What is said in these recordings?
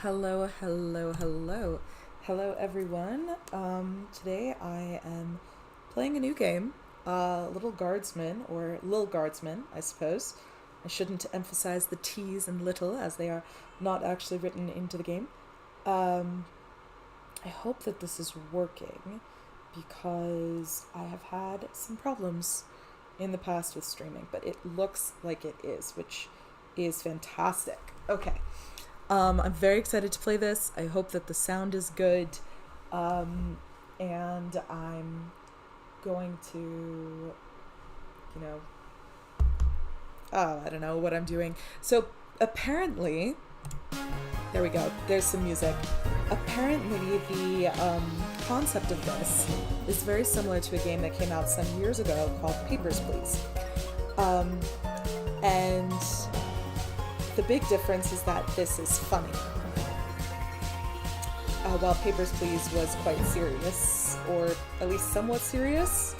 Hello, hello, hello. Hello, everyone. Today I am playing a new game, Little Guardsman, or Lil Guardsman, I suppose. I shouldn't emphasize the T's and little, as they are not actually written into the game. I hope that this is working, because I have had some problems in the past with streaming, but it looks like it is, which is fantastic. Okay. I'm very excited to play this. I hope that the sound is good. And I'm going to, I don't know what I'm doing. So apparently, there we go. There's some music. Apparently the concept of this is very similar to a game that came out some years ago called Papers, Please. And the big difference is that this is funny. While Papers, Please was quite serious, or at least somewhat serious.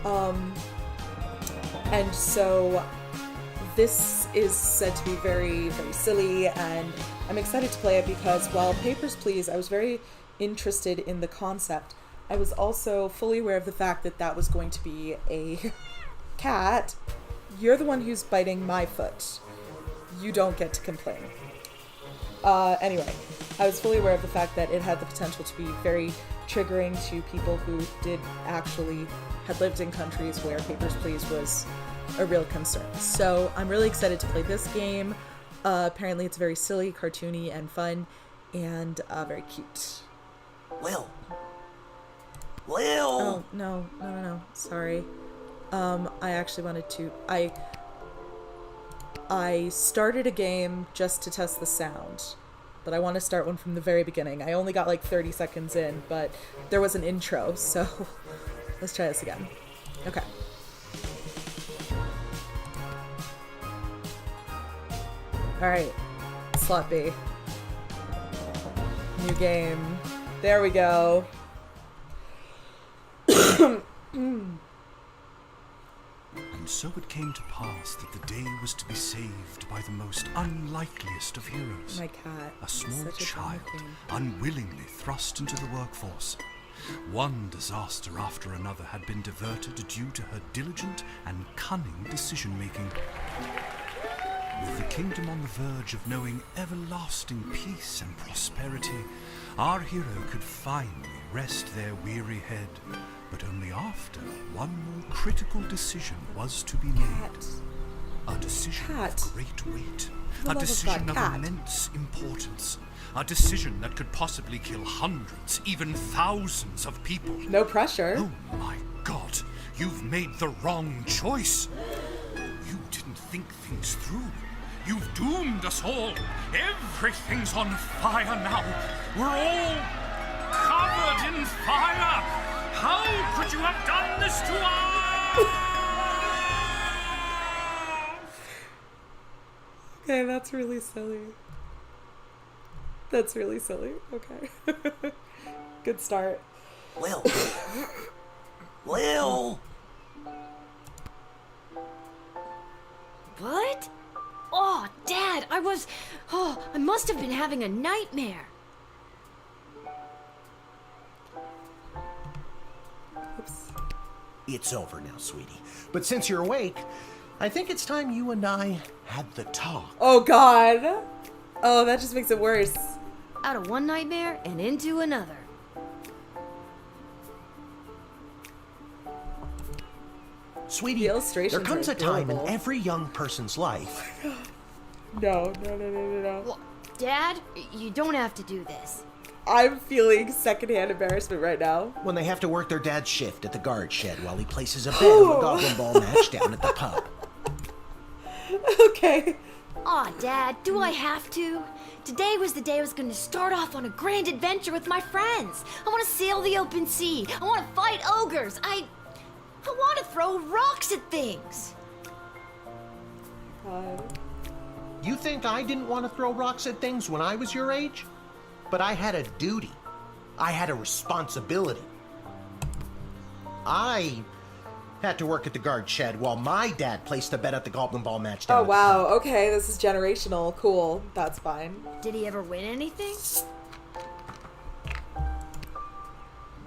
And so this is said to be very, very silly, and I'm excited to play it because while Papers, Please, I was very interested in the concept, I was also fully aware of the fact that that was going to be a cat. You're the one who's biting my foot. You don't get to complain. Anyway, I was fully aware of the fact that it had the potential to be very triggering to people who had lived in countries where Papers, Please was a real concern. So I'm really excited to play this game. Apparently it's very silly, cartoony, and fun, and very cute. Lil! Oh, no. Sorry. I actually wanted to... I started a game just to test the sound, but I want to start one from the very beginning. I only got like 30 seconds in, but there was an intro, so let's try this again. Okay. Alright. Slot B. New game. There we go. And so it came to pass that the day was to be saved by the most unlikeliest of heroes. My cat. A small Such a child, drama queen. unwillingly thrust into the workforce. One disaster after another had been diverted due to her diligent and cunning decision-making. With the kingdom on the verge of knowing everlasting peace and prosperity, our hero could finally rest their weary head. But only after one more critical decision was to be made. A decision of great weight. A decision of immense importance. A decision that could possibly kill hundreds, even thousands of people. No pressure. Oh my God, you've made the wrong choice. You didn't think things through. You've doomed us all. Everything's on fire now. We're all covered in fire. How could you have done this to us? Okay, that's really silly. That's really silly. Okay. Good start. Lil! Lil! What? Oh, Dad, I must have been having a nightmare. Oops. It's over now, sweetie. But since you're awake, I think it's time you and I had the talk. Oh, God. Oh, that just makes it worse. Out of one nightmare and into another. Sweetie, The illustrations there comes are a time in adorable. every young person's life. No. Well, Dad, you don't have to do this. I'm feeling secondhand embarrassment right now. When they have to work their dad's shift at the guard shed while he places a bet on a goblin ball match down at the pub. Okay. Aw, Dad, do I have to? Today was the day I was going to start off on a grand adventure with my friends. I want to sail the open sea. I want to fight ogres. I want to throw rocks at things. God. You think I didn't want to throw rocks at things when I was your age? But I had a duty. I had a responsibility. I Had to work at the guard shed while my dad placed a bet at the Goblin Ball match down Oh at the wow, pub. okay, this is generational. Cool. That's fine. Did he ever win anything?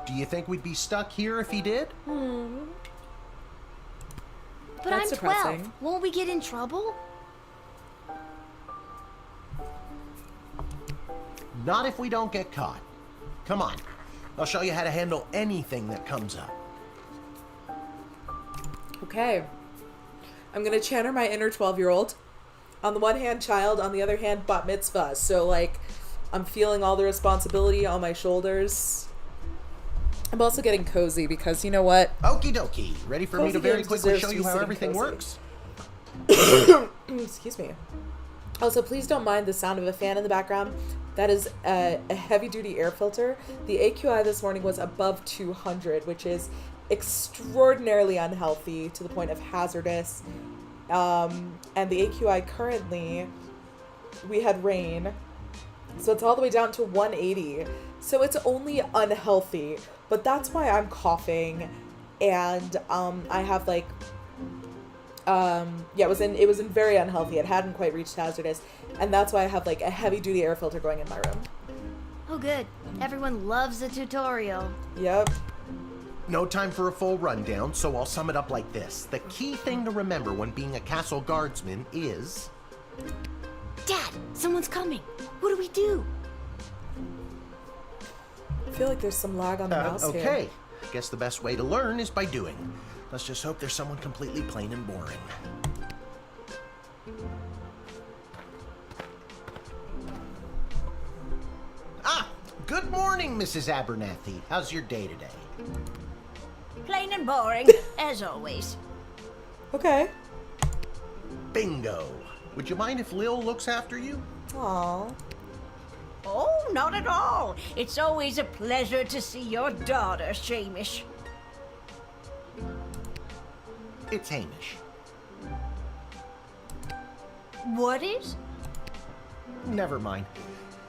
Do you think we'd be stuck here if he did? But That's I'm 12. depressing. Won't we get in trouble? Not if we don't get caught. Come on. I'll show you how to handle anything that comes up. Okay. I'm gonna channel my inner 12-year-old. On the one hand, child. On the other hand, bat mitzvah. So, like, I'm feeling all the responsibility on my shoulders. I'm also getting cozy because, you know what? Okie dokie. Ready for me Cozy to very games quickly deserves show to you be how sitting everything cozy. works? Excuse me. Also, please don't mind the sound of a fan in the background. That is a heavy-duty air filter. The AQI this morning was above 200, which is extraordinarily unhealthy to the point of hazardous. And the AQI currently, we had rain, so it's all the way down to 180. So it's only unhealthy, but that's why I'm coughing, and I have like, yeah, it was in very unhealthy. It hadn't quite reached hazardous, and that's why I have like a heavy-duty air filter going in my room. Oh, good. Everyone loves a tutorial. Yep. No time for a full rundown, so I'll sum it up like this. The key thing to remember when being a castle guardsman is... Dad, someone's coming. What do we do? I feel like there's some lag on the mouse here. okay. Guess the best way to learn is by doing. Let's just hope there's someone completely plain and boring. Ah! Good morning, Mrs. Abernathy. How's your day today? Plain and boring, as always. Okay. Bingo. Would you mind if Lil looks after you? Aw. Oh, not at all. It's always a pleasure to see your daughter, Shamish. It's Hamish. What is? Never mind.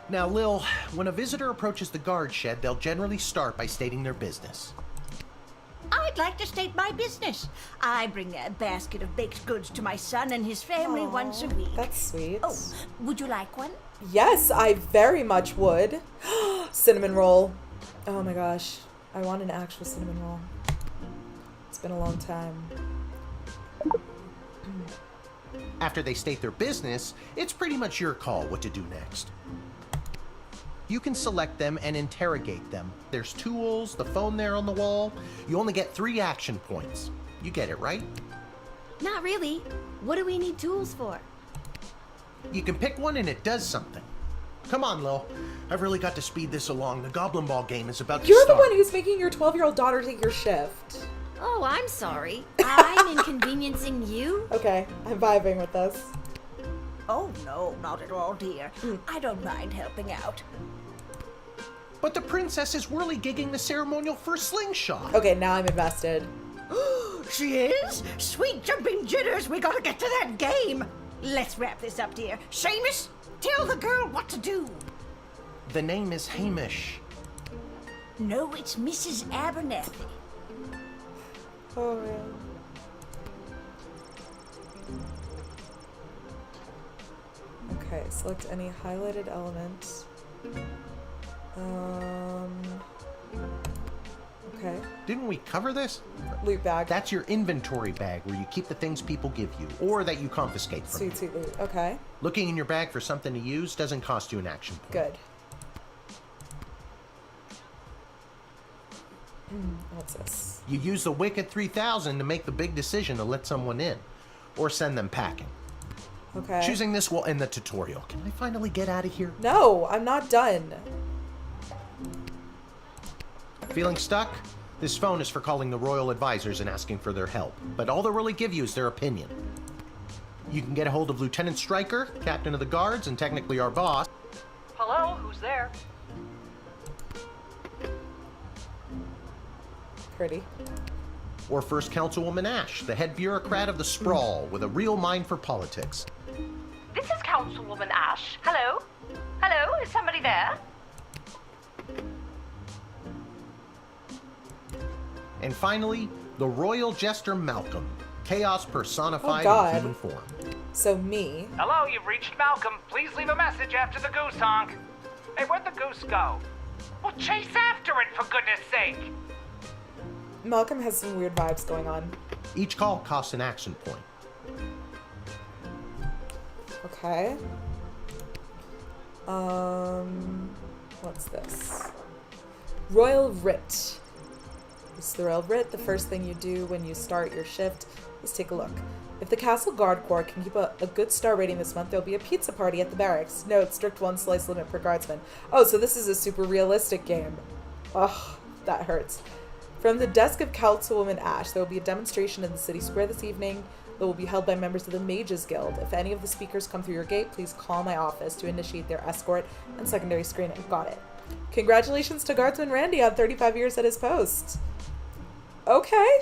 Now, Lil, when a visitor approaches the guard shed, they'll generally start by stating their business. I'd like to state my business. I bring a basket of baked goods to my son and his family once a week. That's sweet. Oh, would you like one? Yes, I very much would. Cinnamon roll. Oh my gosh. I want an actual cinnamon roll. It's been a long time. After they state their business, it's pretty much your call what to do next. You can select them and interrogate them. There's tools, the phone there on the wall. You only get 3 action points. You get it, right? Not really. What do we need tools for? You can pick one and it does something. Come on, Lil. I've really got to speed this along. The Goblin Ball game is about to You're start. the one who's making your 12-year-old daughter take your shift. Oh, I'm sorry. I'm inconveniencing you? Okay, I'm vibing with this. Oh, no, not at all, dear. I don't mind helping out. But the princess is whirly-gigging the ceremonial for a slingshot. Okay, now I'm invested. She is? Sweet jumping jitters, we gotta get to that game. Let's wrap this up, dear. Seamus, tell the girl what to do. The name is Hamish. No, it's Mrs. Abernathy. Oh, man. Okay, select any highlighted element. Okay. Didn't we cover this? Loot bag. That's your inventory bag where you keep the things people give you or that you confiscate from Sweet, you. sweet loot. Okay, Looking in your bag for something to use doesn't cost you an action point. good. What's this? You use the Wicked 3000 to make the big decision to let someone in or send them packing. Okay. Choosing this will end the tutorial. Can I finally get out of here? No, I'm not done. Feeling stuck? This phone is for calling the royal advisors and asking for their help, but all they'll really give you is their opinion. You can get a hold of Lieutenant Stryker, captain of the guards, and technically our boss. Hello, who's there? Pretty. Or First Councilwoman Ash, the head bureaucrat of the sprawl with a real mind for politics. This is Councilwoman Ash. Hello? Hello, is somebody there? And finally, The Royal Jester Malcolm. Chaos personified God. in human form. So me. Hello, you've reached Malcolm. Please leave a message after the goose honk. Hey, where'd the goose go? Well, chase after it, for goodness sake. Malcolm has some weird vibes going on. Each call costs an action point. Okay. What's this? Royal Writ. This is the Royal Writ. The first thing you do when you start your shift is take a look. If the Castle Guard Corps can keep a good star rating this month, there'll be a pizza party at the barracks. Note, strict 1 slice limit per guardsman. Oh, so this is a super realistic game. Ugh, that hurts. From the desk of Councilwoman Ash, there will be a demonstration in the city square this evening that will be held by members of the Mages Guild. If any of the speakers come through your gate, please call my office to initiate their escort and secondary screening. Got it. Congratulations to Guardsman Randy on 35 years at his post. Okay.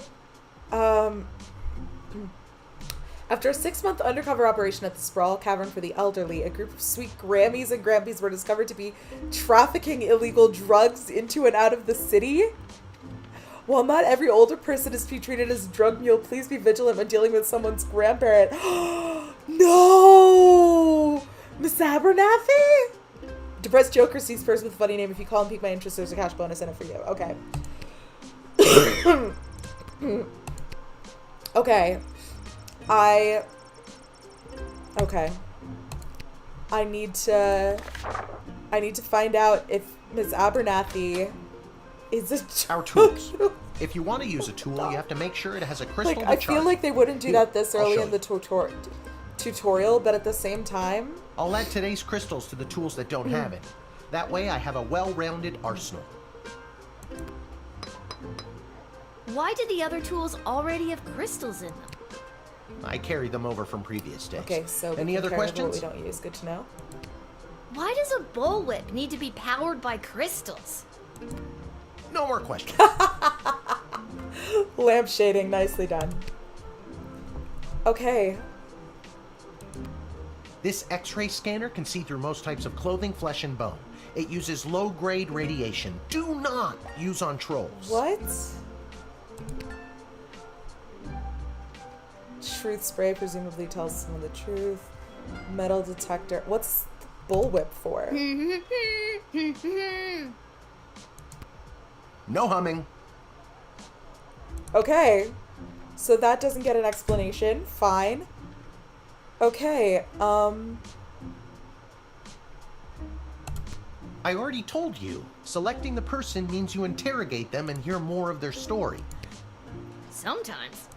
After a 6-month undercover operation at the Sprawl Cavern for the Elderly, a group of sweet Grammies and Grampies were discovered to be trafficking illegal drugs into and out of the city. While not every older person is to be treated as a drug mule, please be vigilant when dealing with someone's grandparent. No! Miss Abernathy? Depressed Joker sees first with a funny name. If you call and pique my interest, there's a cash bonus in it for you. Okay. Okay. I need to find out if Miss Abernathy is a Our tools. If you want to use a tool, you have to make sure it has a crystal to I charge. feel like they wouldn't do that this I'll early show in the tutorial, but at the same time, I'll add today's crystals to the tools that don't have it. That way I have a well-rounded arsenal. Why did the other tools already have crystals in them? I carried them over from previous days. okay, so Any other questions? What we don't use, good to know. Why does a bullwhip need to be powered by crystals? No more questions. Lamp shading, nicely done. Okay. This X-ray scanner can see through most types of clothing, flesh, and bone. It uses low-grade radiation. Do not use on trolls. What? Truth spray presumably tells someone the truth. Metal detector. What's the bullwhip for? No humming. Okay. So that doesn't get an explanation. Fine. Okay, I already told you. Selecting the person means you interrogate them and hear more of their story. Sometimes.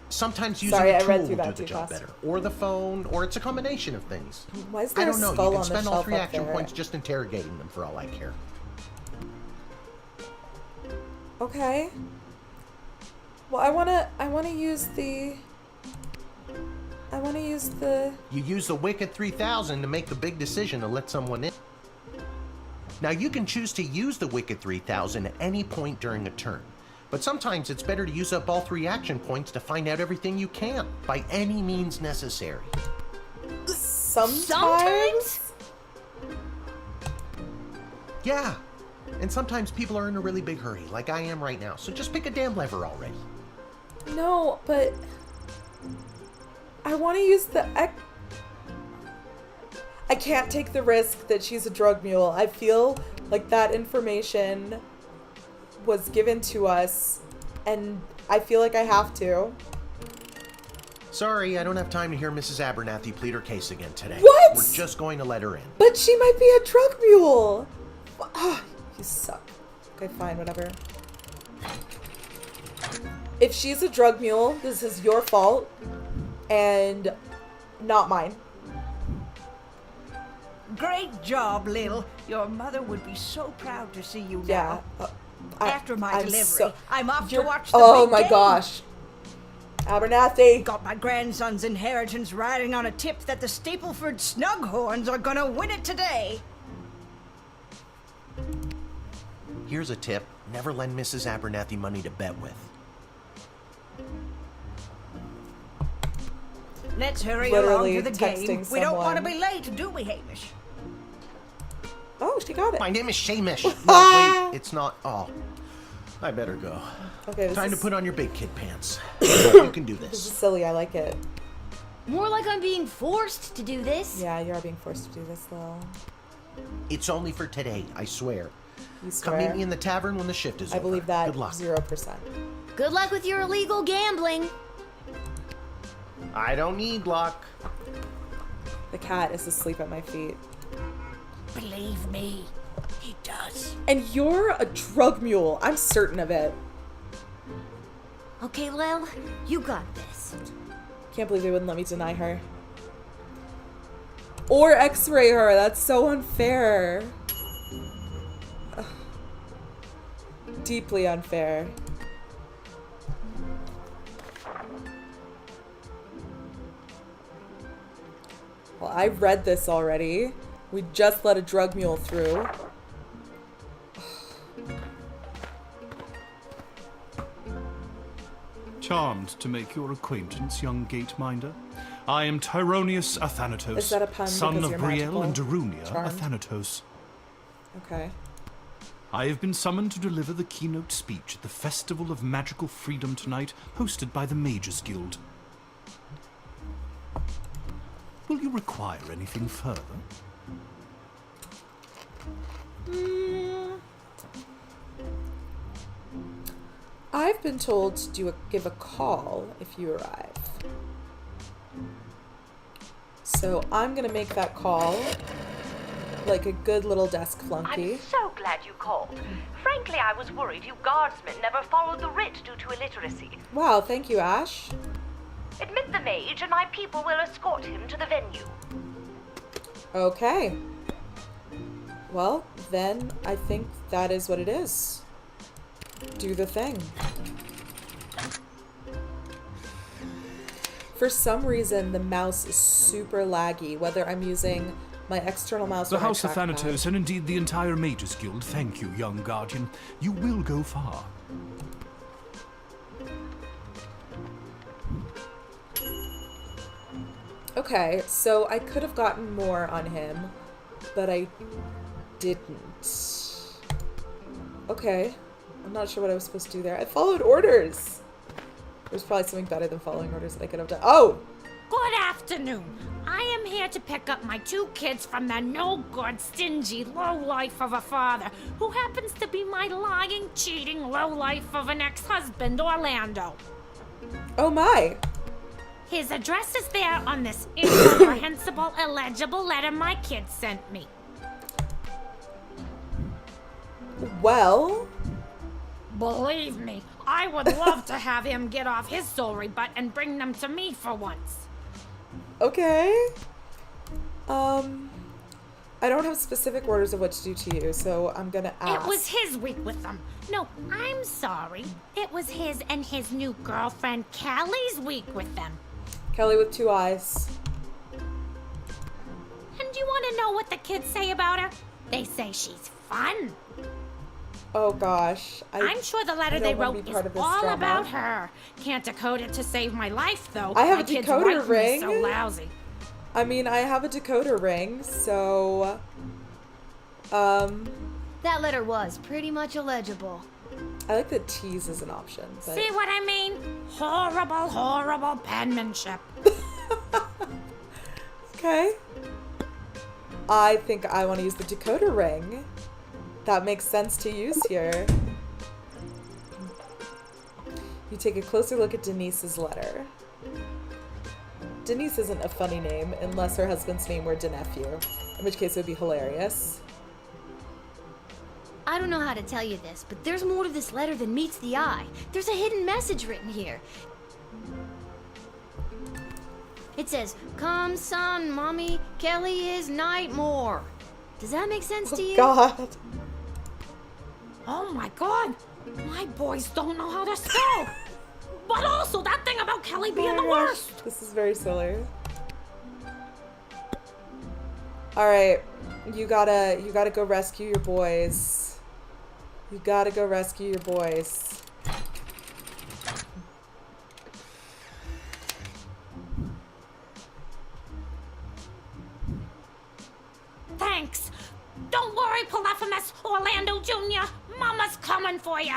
Sometimes using Sorry, a I tool read will through do that the too job fast. better. Or the phone, or it's a combination of things. why is I there don't a know. skull You on can the spend all shelf 3 up action there? points just interrogating them for all I care. Okay. Well, I wanna use the... You use the Wicked 3000 to make the big decision to let someone in. Now you can choose to use the Wicked 3000 at any point during a turn. But sometimes it's better to use up all 3 action points to find out everything you can, by any means necessary. Sometimes? Yeah. And sometimes people are in a really big hurry, like I am right now, so just pick a damn lever already. No, but... I want to use the... I can't take the risk that she's a drug mule. I feel like that information was given to us, and I feel like I have to. Sorry, I don't have time to hear Mrs. Abernathy plead her case again today. What? We're just going to let her in. But she might be a drug mule! Ah, you suck. Okay, fine, whatever. If she's a drug mule, this is your fault, and not mine. Great job, Lil. Your mother would be so proud to see you Yeah. now. After my I'm delivery, I'm off to watch the Oh big my game. gosh. Abernathy. Got my grandson's inheritance riding on a tip that the Stapleford Snughorns are gonna win it today. Here's a tip. Never lend Mrs. Abernathy money to bet with. Let's hurry Literally along to the texting game. We don't want to someone. be late, do we, Hamish? Oh, she got it. My name is Shamish. No, wait, it's not. Oh. I better go. Okay, this Time is, to put on your big kid pants. You can do this is this. silly. I like it. More like I'm being forced to do this. Yeah, you are being forced to do this, Lil. It's only for today, I swear. You Come swear? meet me in the tavern when the shift is I over. believe that Good luck. 0%. Good luck with your illegal gambling. I don't need luck. The cat is asleep at my feet. Believe me, he does. And you're a drug mule. I'm certain of it. Okay, Lil, you got this. Can't believe they wouldn't let me deny her. Or x-ray her. That's so unfair. Ugh. Deeply unfair. Well, I read this already. We just let a drug mule through. Charmed to make your acquaintance, young gateminder. I am Tyronius Athanatos, Is that a pun son because of you're Brielle and magical? Darunia Charmed? Athanatos. Okay. I have been summoned to deliver the keynote speech at the Festival of Magical Freedom tonight, hosted by the Mages Guild. Will you require anything further? I've been told to give a call if you arrive. So I'm gonna make that call like a good little desk flunky. I'm so glad you called. Frankly, I was worried you guardsmen never followed the writ due to illiteracy. Wow, thank you, Ash. Admit the mage, and my people will escort him to the venue. Okay. Well, then I think that is what it is. Do the thing. For some reason, the mouse is super laggy, whether I'm using my external mouse The or my House of trackpad. Thanatos, and indeed the entire Mages Guild, thank you, young guardian. You will go far. Okay, so I could have gotten more on him, but I didn't. Okay. I'm not sure what I was supposed to do there. I followed orders. There's probably something better than following orders that I could have done. Oh! Good afternoon. I am here to pick up my 2 kids from the no-good, stingy lowlife of a father who happens to be my lying, cheating lowlife of an ex-husband, Orlando. Oh my! His address is there on this incomprehensible, illegible letter my kid sent me. Well... Believe me, I would love to have him get off his sorry butt and bring them to me for once. Okay. I don't have specific orders of what to do to you, so I'm gonna ask. It was his week with them. No, I'm sorry. It was his and his new girlfriend Callie's week with them. Kelly with 2 eyes. And you want to know what the kids say about her? They say she's fun. Oh gosh. I'm sure the letter I they don't wanna wrote be is part of this all drama. about her. Can't decode it to save my life, though. I have my a kid's decoder writing ring. is so lousy. I mean, I have a decoder ring, so... That letter was pretty much illegible. I like that tease is an option, but... See what I mean? Horrible, horrible penmanship. Okay. I think I want to use the decoder ring. That makes sense to use here. You take a closer look at Denise's letter. Denise isn't a funny name unless her husband's name were Denephew, in which case it would be hilarious. I don't know how to tell you this, but there's more to this letter than meets the eye. There's a hidden message written here. It says, "Come, son, mommy, Kelly is Nightmare." Does that make sense to you? God. Oh my god! My boys don't know how to spell! But also that thing about Kelly being the worst! This is very silly. Alright. You gotta go rescue your boys. You gotta go rescue your boys. Thanks! Don't worry, Polyphemus, Orlando Jr. Mama's coming for you!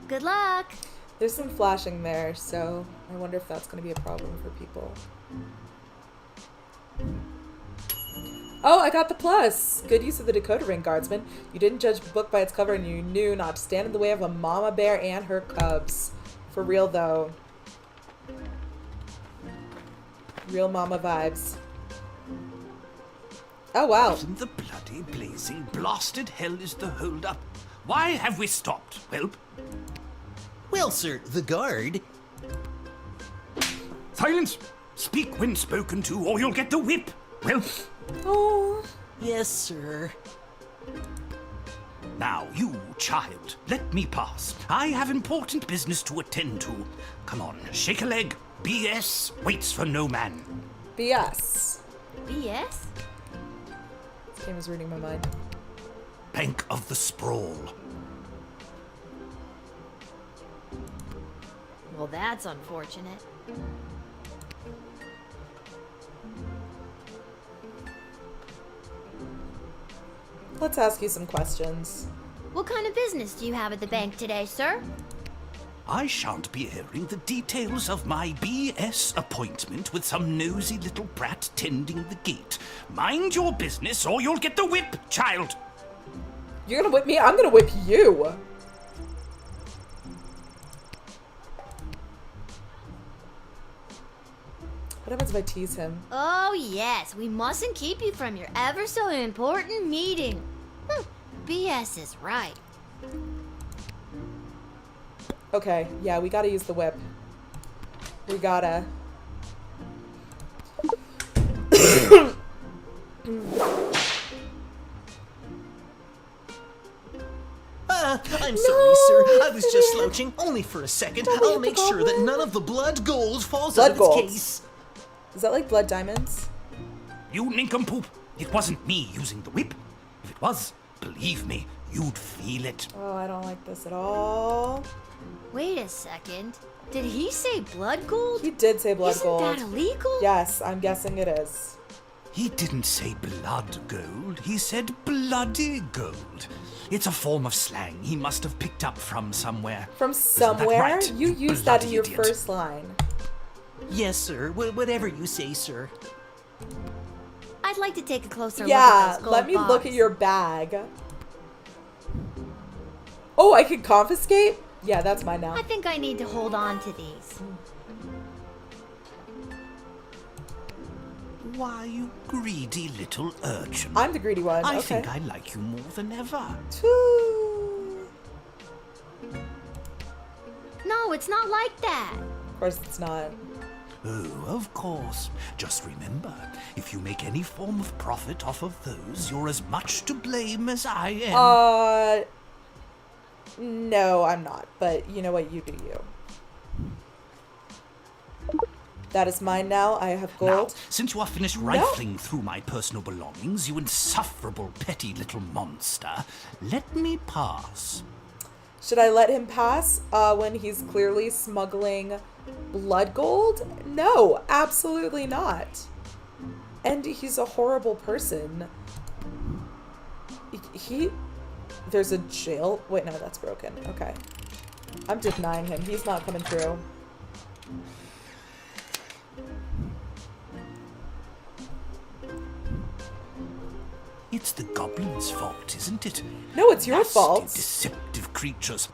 Good luck. There's some flashing there, so I wonder if that's going to be a problem for people. Oh, I got the plus! Good use of the decoder ring, Guardsman. You didn't judge a book by its cover, and you knew not to stand in the way of a mama bear and her cubs. For real, though. Real mama vibes. Oh, wow. What in the bloody blazing blasted hell is the hold-up? Why have we stopped, whelp? Well, sir, the guard. Silence! Speak when spoken to, or you'll get the whip, whelp. Oh. Yes, sir. Now, you child, let me pass. I have important business to attend to. Come on, shake a leg. BS waits for no man. BS. BS? This game is reading my mind. Bank of the Sprawl. Well, that's unfortunate. Let's ask you some questions. What kind of business do you have at the bank today, sir? I shan't be hearing the details of my BS appointment with some nosy little brat tending the gate. Mind your business or you'll get the whip, child! You're gonna whip me? I'm gonna whip you! What happens if I tease him? Oh, yes. We mustn't keep you from your ever so important meeting. BS is right. Okay, yeah, we gotta use the whip. We gotta. I'm sorry, sir. I was just slouching. Only for a second. I'll make sure that none of the blood gold falls out of its case. Is that like blood diamonds? You nincompoop! It wasn't me using the whip. If it was, believe me, you'd feel it. Oh, I don't like this at all. Wait a second. Did he say blood gold? He did say blood gold. Isn't that illegal? Yes, I'm guessing it is. He didn't say blood gold, he said bloody gold. It's a form of slang he must have picked up from somewhere. From Isn't that somewhere? right, You used that in bloody your idiot? first line. Yes, sir. Whatever you say, sir. I'd like to take a closer look Yeah, at those gold let me look bars. at your bag. Oh, I can confiscate? Yeah, that's mine now. I think I need to hold on to these. Why, you greedy little urchin. I'm the greedy one. I Okay. think I like you more than ever. Too. No, it's not like that. Of course it's not. Oh, of course. Just remember, if you make any form of profit off of those, you're as much to blame as I am. No, I'm not. But you know what? You do you. That is mine now. I have Now, gold. since you are finished rifling through my personal belongings, you insufferable petty little monster, let me pass. Should I let him pass when he's clearly smuggling blood gold? No, absolutely not. And he's a horrible person. There's a jail. Wait, no, that's broken. Okay. I'm denying him. He's not coming through. It's the goblin's fault, isn't it? No, it's your Nasty, fault. Deceptive creatures.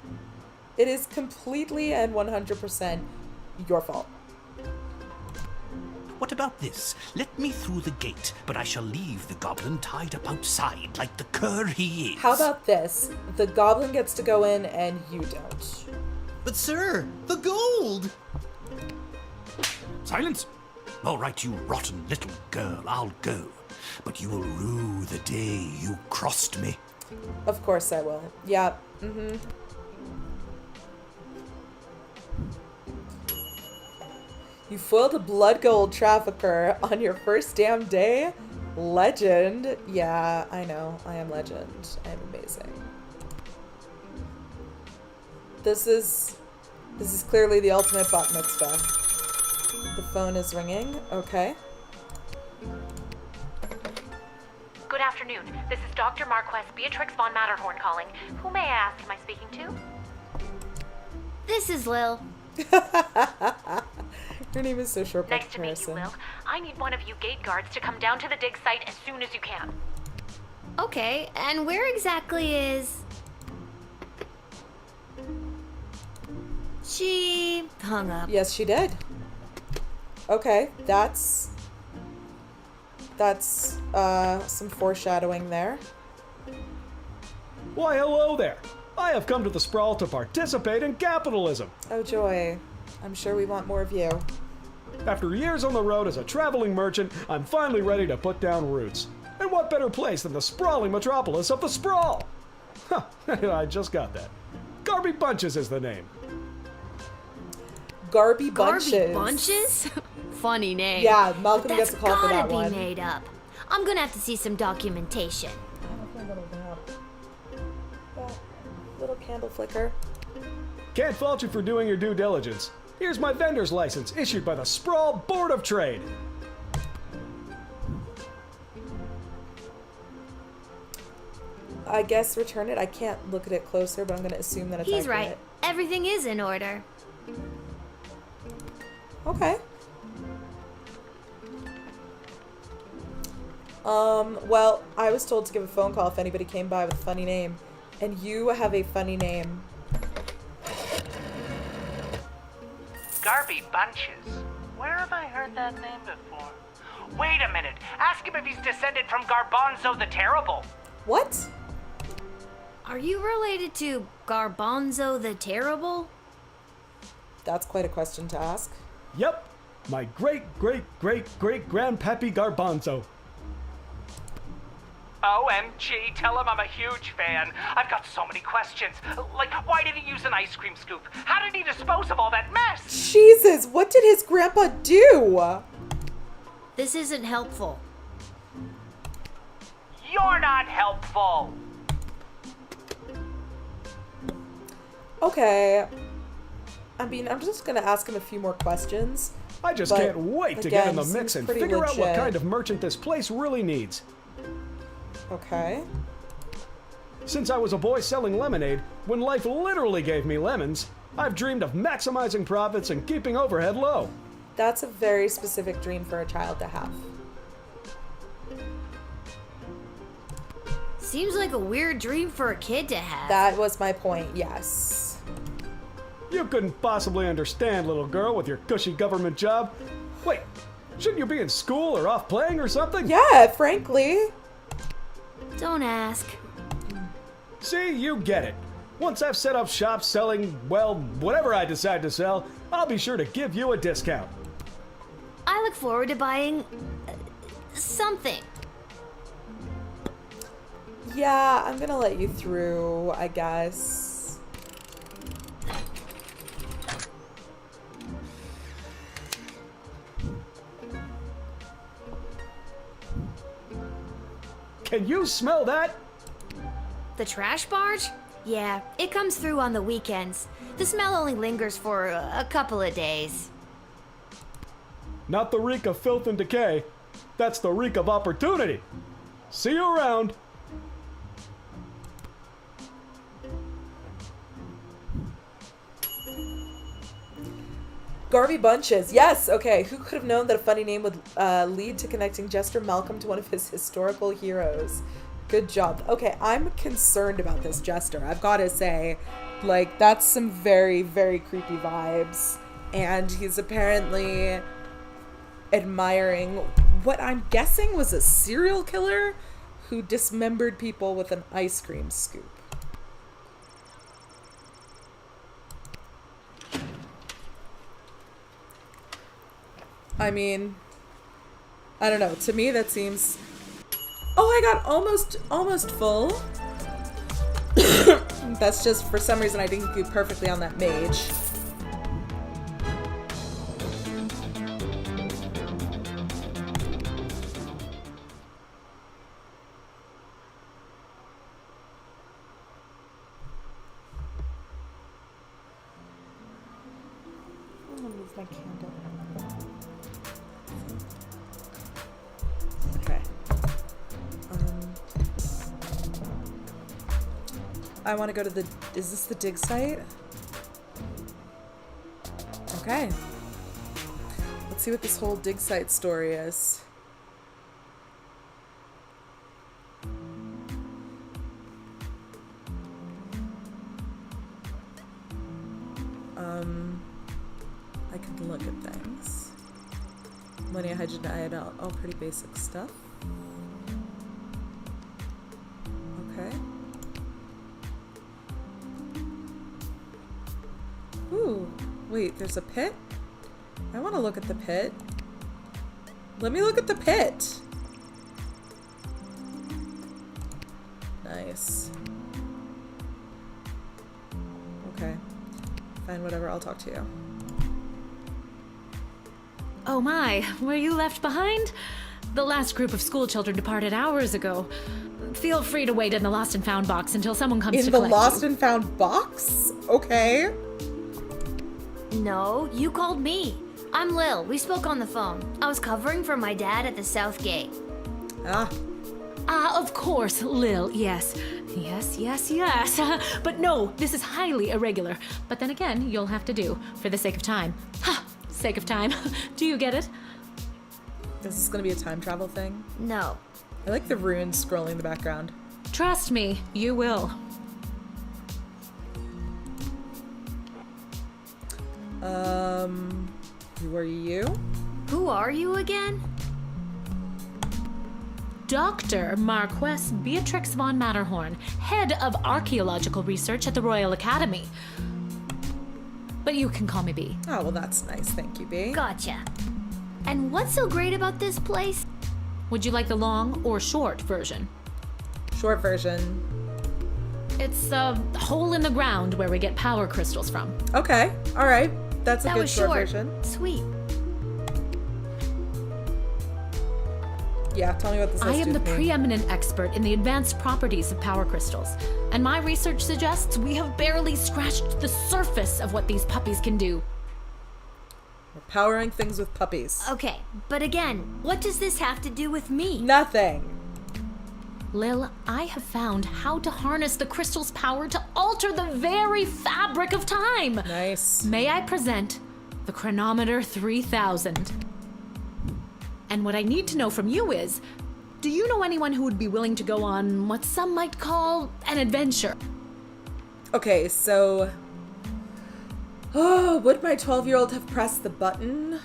It is completely and 100% your fault. What about this? Let me through the gate, but I shall leave the goblin tied up outside like the cur he is. How about this? The goblin gets to go in and you don't. But, sir, the gold! Silence! All right, you rotten little girl, I'll go. But you will rue the day you crossed me. Of course I will. Yeah. Mm-hmm. You foiled a blood gold trafficker on your first damn day? Legend. Yeah, I know. I am legend. I am amazing. This is clearly the ultimate bat mitzvah. The phone is ringing. Okay. Good afternoon. This is Dr. Marquess Beatrix von Matterhorn calling. Who may I ask am I speaking to? This is Lil. Her name is so short by Nice to meet you, comparison. Lil. I need one of you gate guards to come down to the dig site as soon as you can. Okay, and where exactly is... She hung up. Yes, she did. Okay, that's some foreshadowing there. Why, hello there. I have come to the Sprawl to participate in capitalism. Oh joy, I'm sure we want more of you. After years on the road as a traveling merchant, I'm finally ready to put down roots. And what better place than the sprawling metropolis of the Sprawl? Huh, I just got that. Garby Bunches is the name. Garby Bunches. Garby Bunches? Funny name. Yeah, Malcolm But gets a call for that That's gotta one. be made up. I'm gonna have to see some documentation. That little candle flicker. Can't fault you for doing your due diligence. Here's my vendor's license issued by the Sprawl Board of Trade. I guess return it. I can't look at it closer, but I'm gonna assume that it's He's accurate. right. Everything is in order. Okay. Well, I was told to give a phone call if anybody came by with a funny name. And you have a funny name. Garby Bunches. Where have I heard that name before? Wait a minute. Ask him if he's descended from Garbanzo the Terrible. What? Are you related to Garbanzo the Terrible? That's quite a question to ask. Yep, my great-great-great-great-grandpappy Garbanzo. OMG, tell him I'm a huge fan. I've got so many questions. Like, why did he use an ice cream scoop? How did he dispose of all that mess? Jesus, what did his grandpa do? This isn't helpful. You're not helpful. Okay. I mean, I'm just gonna ask him a few more questions. I just But, can't wait to again, get in the seems mix and pretty figure out what legit. kind of merchant this place really needs. Okay. Since I was a boy selling lemonade, when life literally gave me lemons, I've dreamed of maximizing profits and keeping overhead low. That's a very specific dream for a child to have. Seems like a weird dream for a kid to have. That was my point, yes. You couldn't possibly understand, little girl, with your cushy government job. Wait, shouldn't you be in school or off playing or something? Yeah, frankly. Don't ask. See, you get it. Once I've set up shop selling, well, whatever I decide to sell, I'll be sure to give you a discount. I look forward to buying... something. Yeah, I'm gonna let you through, I guess. Can you smell that? The trash barge? Yeah, it comes through on the weekends. The smell only lingers for a couple of days. Not the reek of filth and decay. That's the reek of opportunity. See you around. Garby Bunches. Yes, okay. Who could have known that a funny name would lead to connecting Jester Malcolm to one of his historical heroes? Good job. Okay, I'm concerned about this Jester. I've got to say, like, that's some very, very creepy vibes. And he's apparently admiring what I'm guessing was a serial killer who dismembered people with an ice cream scoop. I mean, I don't know. To me, that seems... Oh, I got almost full. That's just, for some reason, I didn't do perfectly on that mage. I'm gonna move my candle. Okay. I want to go to the... Is this the dig site? Okay. Let's see what this whole dig site story is. I can look at things. Millennia Hygiene, all pretty basic stuff. Okay. Ooh, wait, there's a pit? I want to look at the pit. Let me look at the pit. Nice. Okay. Fine, whatever, I'll talk to you. Oh my, were you left behind? The last group of school children departed hours ago. Feel free to wait in the lost and found box until someone comes to In the collect lost you. and found box? Okay. No, you called me. I'm Lil. We spoke on the phone. I was covering for my dad at the South Gate. Ah, Of course, Lil, yes. Yes. But no, this is highly irregular. But then again, you'll have to do, for the sake of time. Ha! Sake of time. Do you get it? is this gonna be a time travel thing? No. I like the runes scrolling in the background. Trust me, you will. Who are you? Who are you again? Dr. Marquess Beatrix von Matterhorn, head of archaeological research at the Royal Academy. But you can call me B. Oh, well, that's nice. Thank you, B. Gotcha. And what's so great about this place? Would you like the long or short version? Short version. It's a hole in the ground where we get power crystals from. Okay, all right. That's a That good was short short. version. Sweet. Yeah, tell me what this I has to am do the with me. preeminent expert in the advanced properties of power crystals, and my research suggests we have barely scratched the surface of what these puppies can do. We're powering things with puppies. Okay, but again, what does this have to do with me? Nothing. Lil, I have found how to harness the crystal's power to alter the very fabric of time. Nice. May I present the Chronometer 3000? And what I need to know from you is, do you know anyone who would be willing to go on what some might call an adventure? Okay, so... Oh, would my 12-year-old have pressed the button?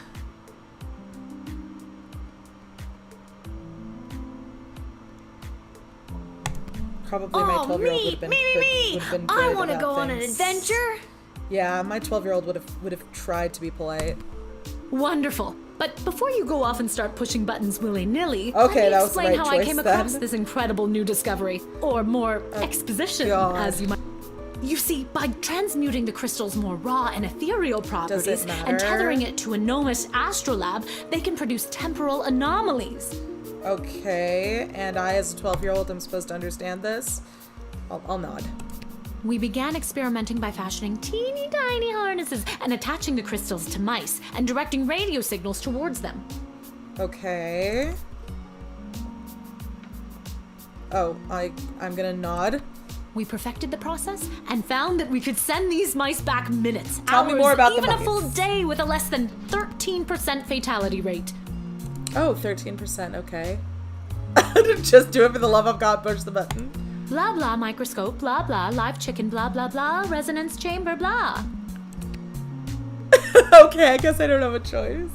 Probably my 12-year-old would have been would have been good I want to about go on an things. adventure. Yeah, my 12-year-old would have tried to be polite. Wonderful. But before you go off and start pushing buttons willy-nilly, Okay, let me that was the explain right how I choice came across then. this incredible new discovery, or more exposition, God. as you might. You see, by transmuting the crystal's more raw and ethereal properties matter? and tethering it to a Nomus astrolabe, they can produce temporal anomalies. Okay, and I, as a 12-year-old, am supposed to understand this? I'll nod. We began experimenting by fashioning teeny tiny harnesses and attaching the crystals to mice and directing radio signals towards them. Okay. Oh, I'm gonna nod. We perfected the process and found that we could send these mice back minutes, Tell hours, me more about the even a mice. full day with a less than 13% fatality rate. Oh, 13%, okay. Just do it for the love of God, push the button. Blah blah microscope, blah blah live chicken, blah blah blah resonance chamber, blah. Okay, I guess I don't have a choice.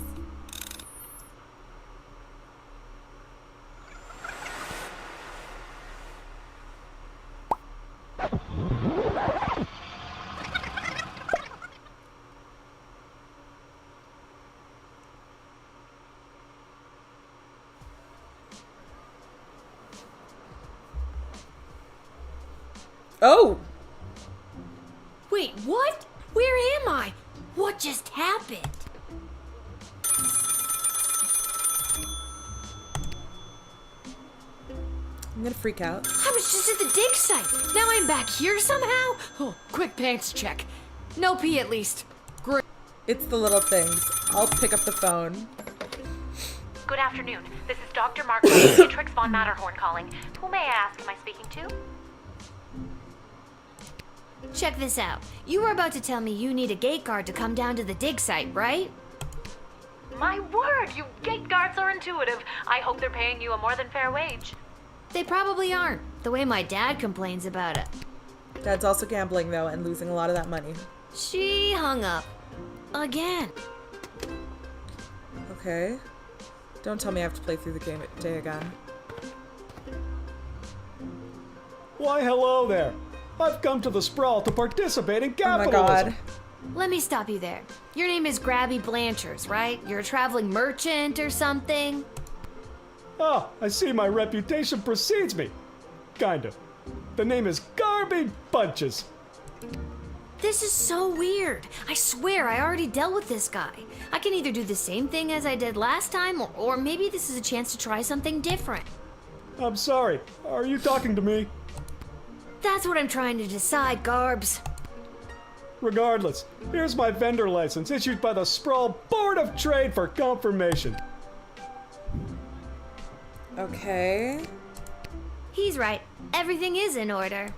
Oh! Wait, what? Where am I? What just happened? I'm gonna freak out. I was just at the dig site. Now I'm back here somehow? Oh, quick pants check. No pee at least. Great. It's the little things. I'll pick up the phone. Good afternoon. This is Dr. Marquess Beatrix von Matterhorn calling. Who may I ask am I speaking to? Check this out. You were about to tell me you need a gate guard to come down to the dig site, right? My word, you gate guards are intuitive. I hope they're paying you a more than fair wage. They probably aren't, the way my dad complains about it. Dad's also gambling, though, and losing a lot of that money. She hung up. Again. Okay. Don't tell me I have to play through the game day again. Why, hello there. I've come to the Sprawl to participate in Oh my capitalism. god. Let me stop you there. Your name is Grabby Blanchers, right? You're a traveling merchant or something? Ah, I see my reputation precedes me. Kinda. The name is Garby Bunches. This is so weird. I swear I already dealt with this guy. I can either do the same thing as I did last time, or maybe this is a chance to try something different. I'm sorry. Are you talking to me? That's what I'm trying to decide, Garbs. Regardless, here's my vendor license issued by the Sprawl Board of Trade for confirmation. Okay. He's right. Everything is in order.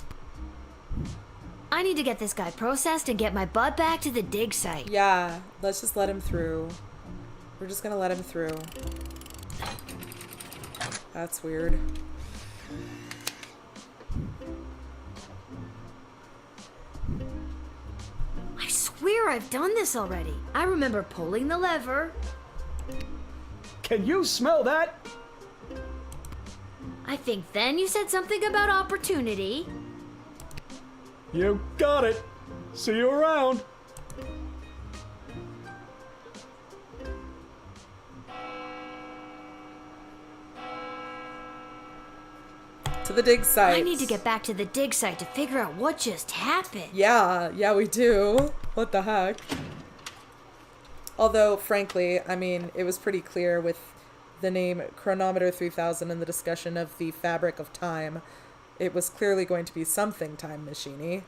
I need to get this guy processed and get my butt back to the dig site. Yeah, let's just let him through. We're just gonna let him through. That's weird. I swear I've done this already. I remember pulling the lever. Can you smell that? I think then you said something about opportunity. You got it. See you around. To the dig site. I need to get back to the dig site to figure out what just happened. Yeah, we do. What the heck? Although, frankly, I mean, it was pretty clear with the name Chronometer 3000 and the discussion of the fabric of time. It was clearly going to be something time machine-y.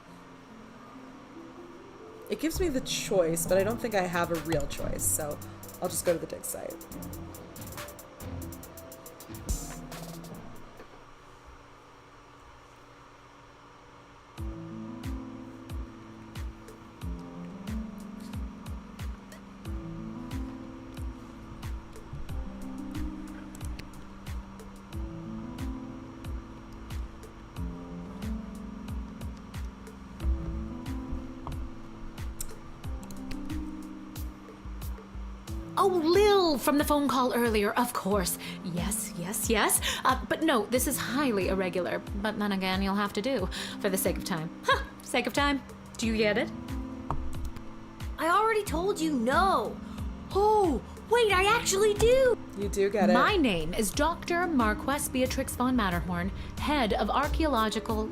It gives me the choice, but I don't think I have a real choice, so I'll just go to the dig site. Oh, Lil from the phone call earlier, of course. Yes. But no, this is highly irregular. But then again, you'll have to do for the sake of time. Sake of time. Do you get it? I already told you no. Oh, wait, I actually do. You do get it. My name is Dr. Marquess Beatrix von Matterhorn, head of archaeological...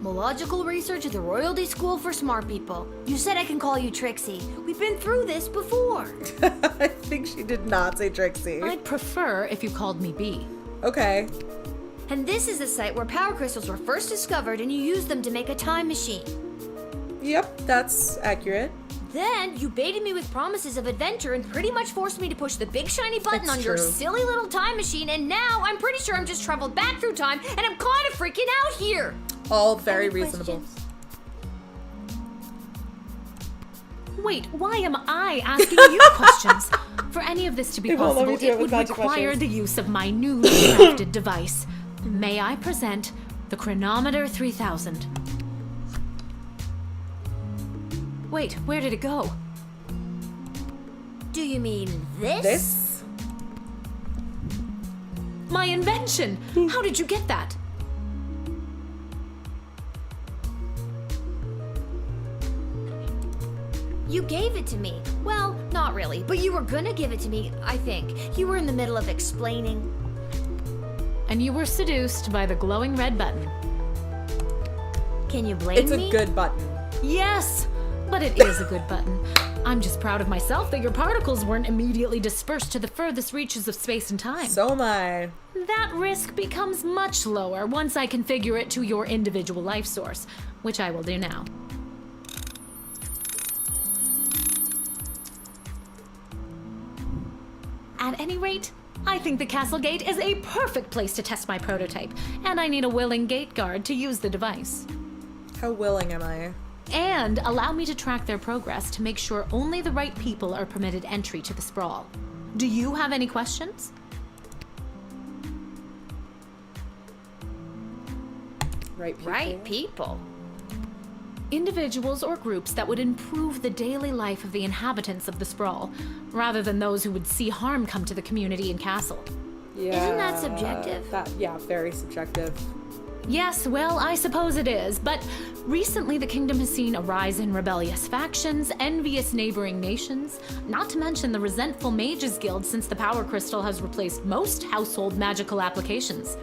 Mological research at the Royalty School for Smart People. You said I can call you Trixie. We've been through this before. I think she did not say Trixie. I'd prefer if you called me B. Okay. And this is the site where power crystals were first discovered and you used them to make a time machine. Yep, that's accurate. Then you baited me with promises of adventure and pretty much forced me to push the big shiny button It's on your true. silly little time machine, and now I'm pretty sure I'm just traveled back through time and I'm kind of freaking out here. All very Any reasonable. questions? Wait, why am I asking you questions? For any of this to be It won't let possible, me do it it with would magic require questions. the use of my newly crafted device. May I present the Chronometer 3000? Wait, where did it go? Do you mean this? This? My invention! How did you get that? You gave it to me. Well, not really, but you were gonna give it to me, I think. You were in the middle of explaining. And you were seduced by the glowing red button. Can you blame It's me? a good button. Yes, but it is a good button. I'm just proud of myself that your particles weren't immediately dispersed to the furthest reaches of space and time. So am I. That risk becomes much lower once I configure it to your individual life source, which I will do now. At any rate, I think the castle gate is a perfect place to test my prototype, and I need a willing gate guard to use the device. How willing am I? And allow me to track their progress to make sure only the right people are permitted entry to the sprawl. Do you have any questions? Right people? Right people. Individuals or groups that would improve the daily life of the inhabitants of the sprawl, rather than those who would see harm come to the community and castle. Yeah. Isn't that subjective? Yeah, very subjective. Yes, well, I suppose it is, but recently the kingdom has seen a rise in rebellious factions, envious neighboring nations, not to mention the resentful Mages Guild since the Power Crystal has replaced most household magical applications.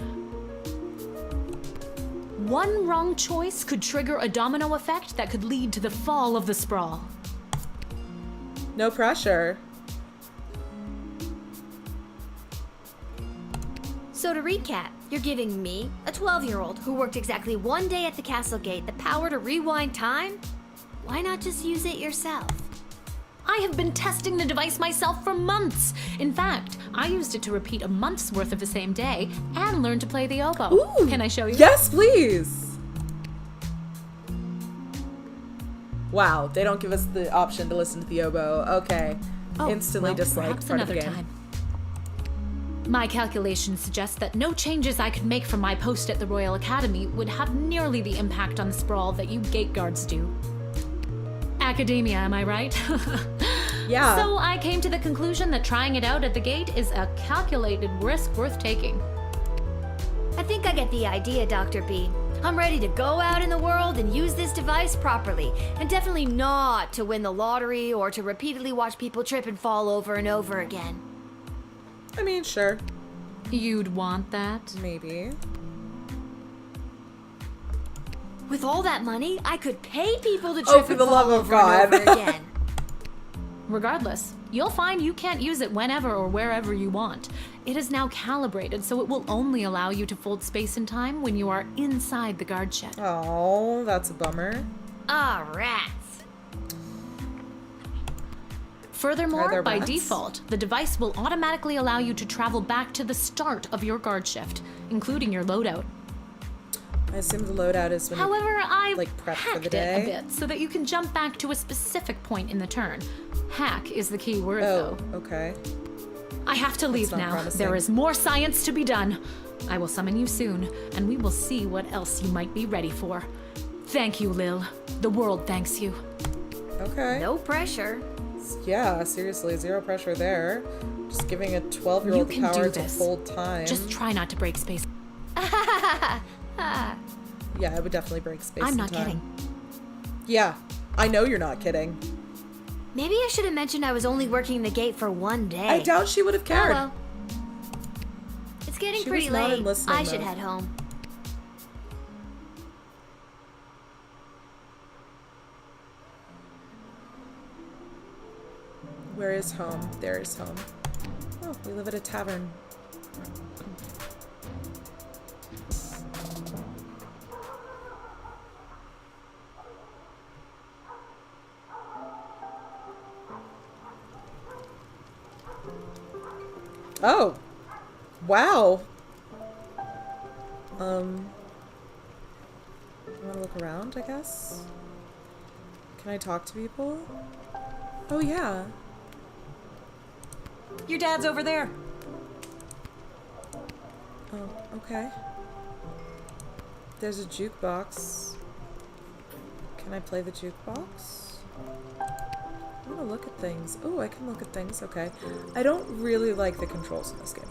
One wrong choice could trigger a domino effect that could lead to the fall of the sprawl. No pressure. So to recap, you're giving me, a 12-year-old who worked exactly 1 day at the castle gate, the power to rewind time? Why not just use it yourself? I have been testing the device myself for months. In fact, I used it to repeat a month's worth of the same day and learn to play the oboe. Ooh, can I show you? Yes, please. Wow, they don't give us the option to listen to the oboe. Okay. Instantly dislike perhaps part of the another game. time. My calculations suggest that no changes I could make from my post at the Royal Academy would have nearly the impact on the sprawl that you gate guards do. Academia, am I right? Yeah. So I came to the conclusion that trying it out at the gate is a calculated risk worth taking. I think I get the idea, Dr. B. I'm ready to go out in the world and use this device properly, and definitely not to win the lottery or to repeatedly watch people trip and fall over and over again. I mean, sure. You'd want that? Maybe. With all that money, I could pay people to Oh, trip for and the fall love of over God. and over again. Regardless, you'll find you can't use it whenever or wherever you want. It is now calibrated, so it will only allow you to fold space and time when you are inside the guard shed. Oh, that's a bummer. Ah, rats. Are Furthermore, there by rats? default, the device will automatically allow you to travel back to the start of your guard shift, including your loadout. I assume the loadout is when However, I like, prep for the hacked it day? a bit so that you can jump back to a specific point in the turn. Hack is the key word, you... Oh, though. okay. I have to leave not now. promising. There is more science to be done. I will summon you soon, and we will see what else you might be ready for. Thank you, Lil. The world thanks you. Okay. No pressure. Yeah, seriously, zero pressure there. Just giving a 12-year-old the You can power do to this. fold time. Just try not to break space. Yeah, it would definitely break space I'm and not time. kidding. Yeah, I know you're not kidding. Maybe I should have mentioned I was only working the gate for 1 day. I doubt she would have Oh cared. well. It's getting She pretty was not in late. listening I should mode. head home. Where is home? There is home. Oh, we live at a tavern. Oh! Wow! I want to look around, I guess? Can I talk to people? Oh, yeah. Your dad's over there. Oh, okay. There's a jukebox. Can I play the jukebox? I want to look at things. Oh, I can look at things. Okay. I don't really like the controls in this game.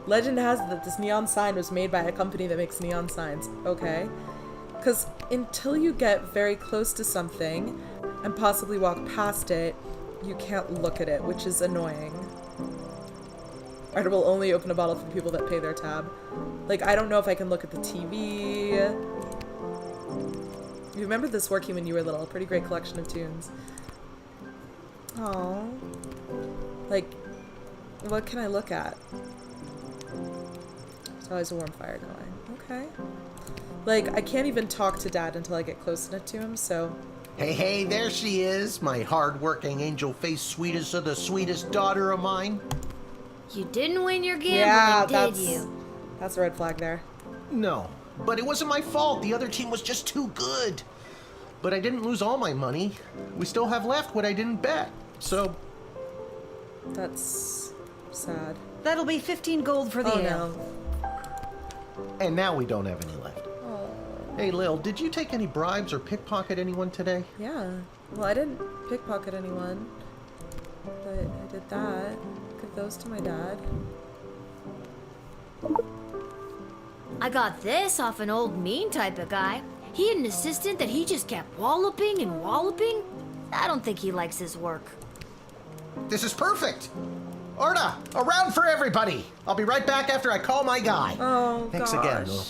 Legend has it that this neon sign was made by a company that makes neon signs. Okay. Because until you get very close to something and possibly walk past it, you can't look at it, which is annoying. Or it will only open a bottle for people that pay their tab. Like, I don't know if I can look at the TV. You remember this working when you were little. Pretty great collection of tunes. Oh, like, what can I look at? There's always a warm fire going. Okay. Like, I can't even talk to Dad until I get close enough to him, so... Hey, there she is, my hard-working, angel-faced sweetest of the sweetest daughter of mine. You didn't win your gambling, Yeah, did you? that's a red flag there. No, But it wasn't my fault. The other team was just too good. But I didn't lose all my money. We still have left what I didn't bet. So... That's sad. That'll be 15 gold for the ale. No. And now we don't have any left. Hey, Lil, did you take any bribes or pickpocket anyone today? Yeah. Well, I didn't pickpocket anyone. But I did that. Give those to my dad. I got this off an old mean type of guy. He had an assistant that he just kept walloping and walloping. I don't think he likes his work. This is perfect! Arda, a round for everybody! I'll be right back after I call my guy. Oh, Thanks gosh. again, Lil.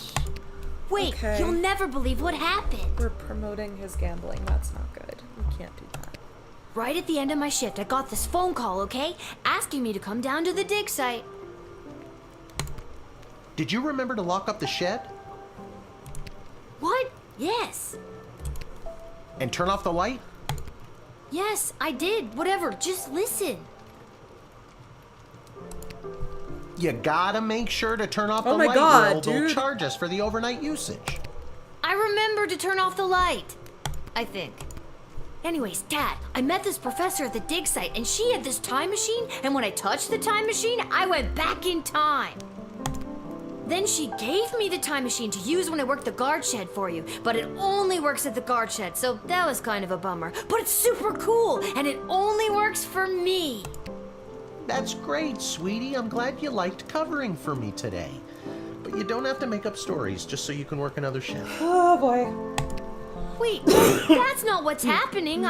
Wait, Okay. you'll never believe what happened. We're promoting his gambling. That's not good. We can't do that. Right at the end of my shift, I got this phone call, okay? Asking me to come down to the dig site. Did you remember to lock up the shed? What? Yes. And turn off the light? Yes, I did. Whatever, just listen. You gotta make sure to turn off Oh the my light, God, Lil. They'll dude. charge us for the overnight usage. I remember to turn off the light. I think. Anyways, Dad, I met this professor at the dig site, and she had this time machine, and when I touched the time machine, I went back in time. Then she gave me the time machine to use when I work the guard shed for you, but it only works at the guard shed, so that was kind of a bummer. But it's super cool, and it only works for me. That's great, sweetie. I'm glad you liked covering for me today. But you don't have to make up stories just so you can work another shift. Oh, boy. Wait, that's not what's happening.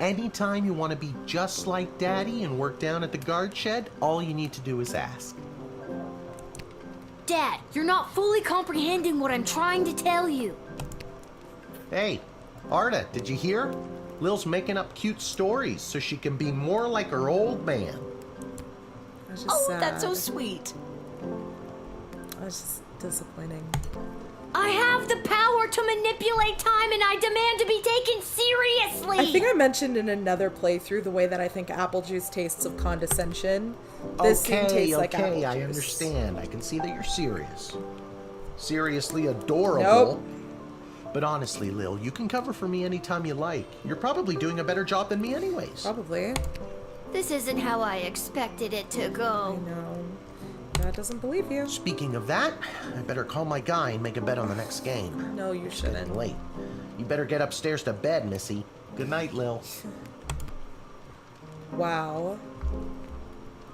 Anytime you want to be just like Daddy and work down at the guard shed, all you need to do is ask. Dad, you're not fully comprehending what I'm trying to tell you. Hey, Arda, did you hear? Lil's making up cute stories so she can be more like her old man. That's just sad. That's so sweet. That's just disappointing. I have the power to manipulate time and I demand to be taken seriously! I think I mentioned in another playthrough the way that I think apple juice tastes of condescension. This scene tastes like apple juice. I understand. I can see that you're serious. Seriously adorable. Nope. But honestly, Lil, you can cover for me anytime you like. You're probably doing a better job than me anyways. Probably. This isn't how I expected it to I go. know. Dad doesn't believe you. Speaking of that, I better call my guy and make a bet on the next game. No, you It's getting shouldn't. late. You better get upstairs to bed, Missy. Good night, Lil. Wow.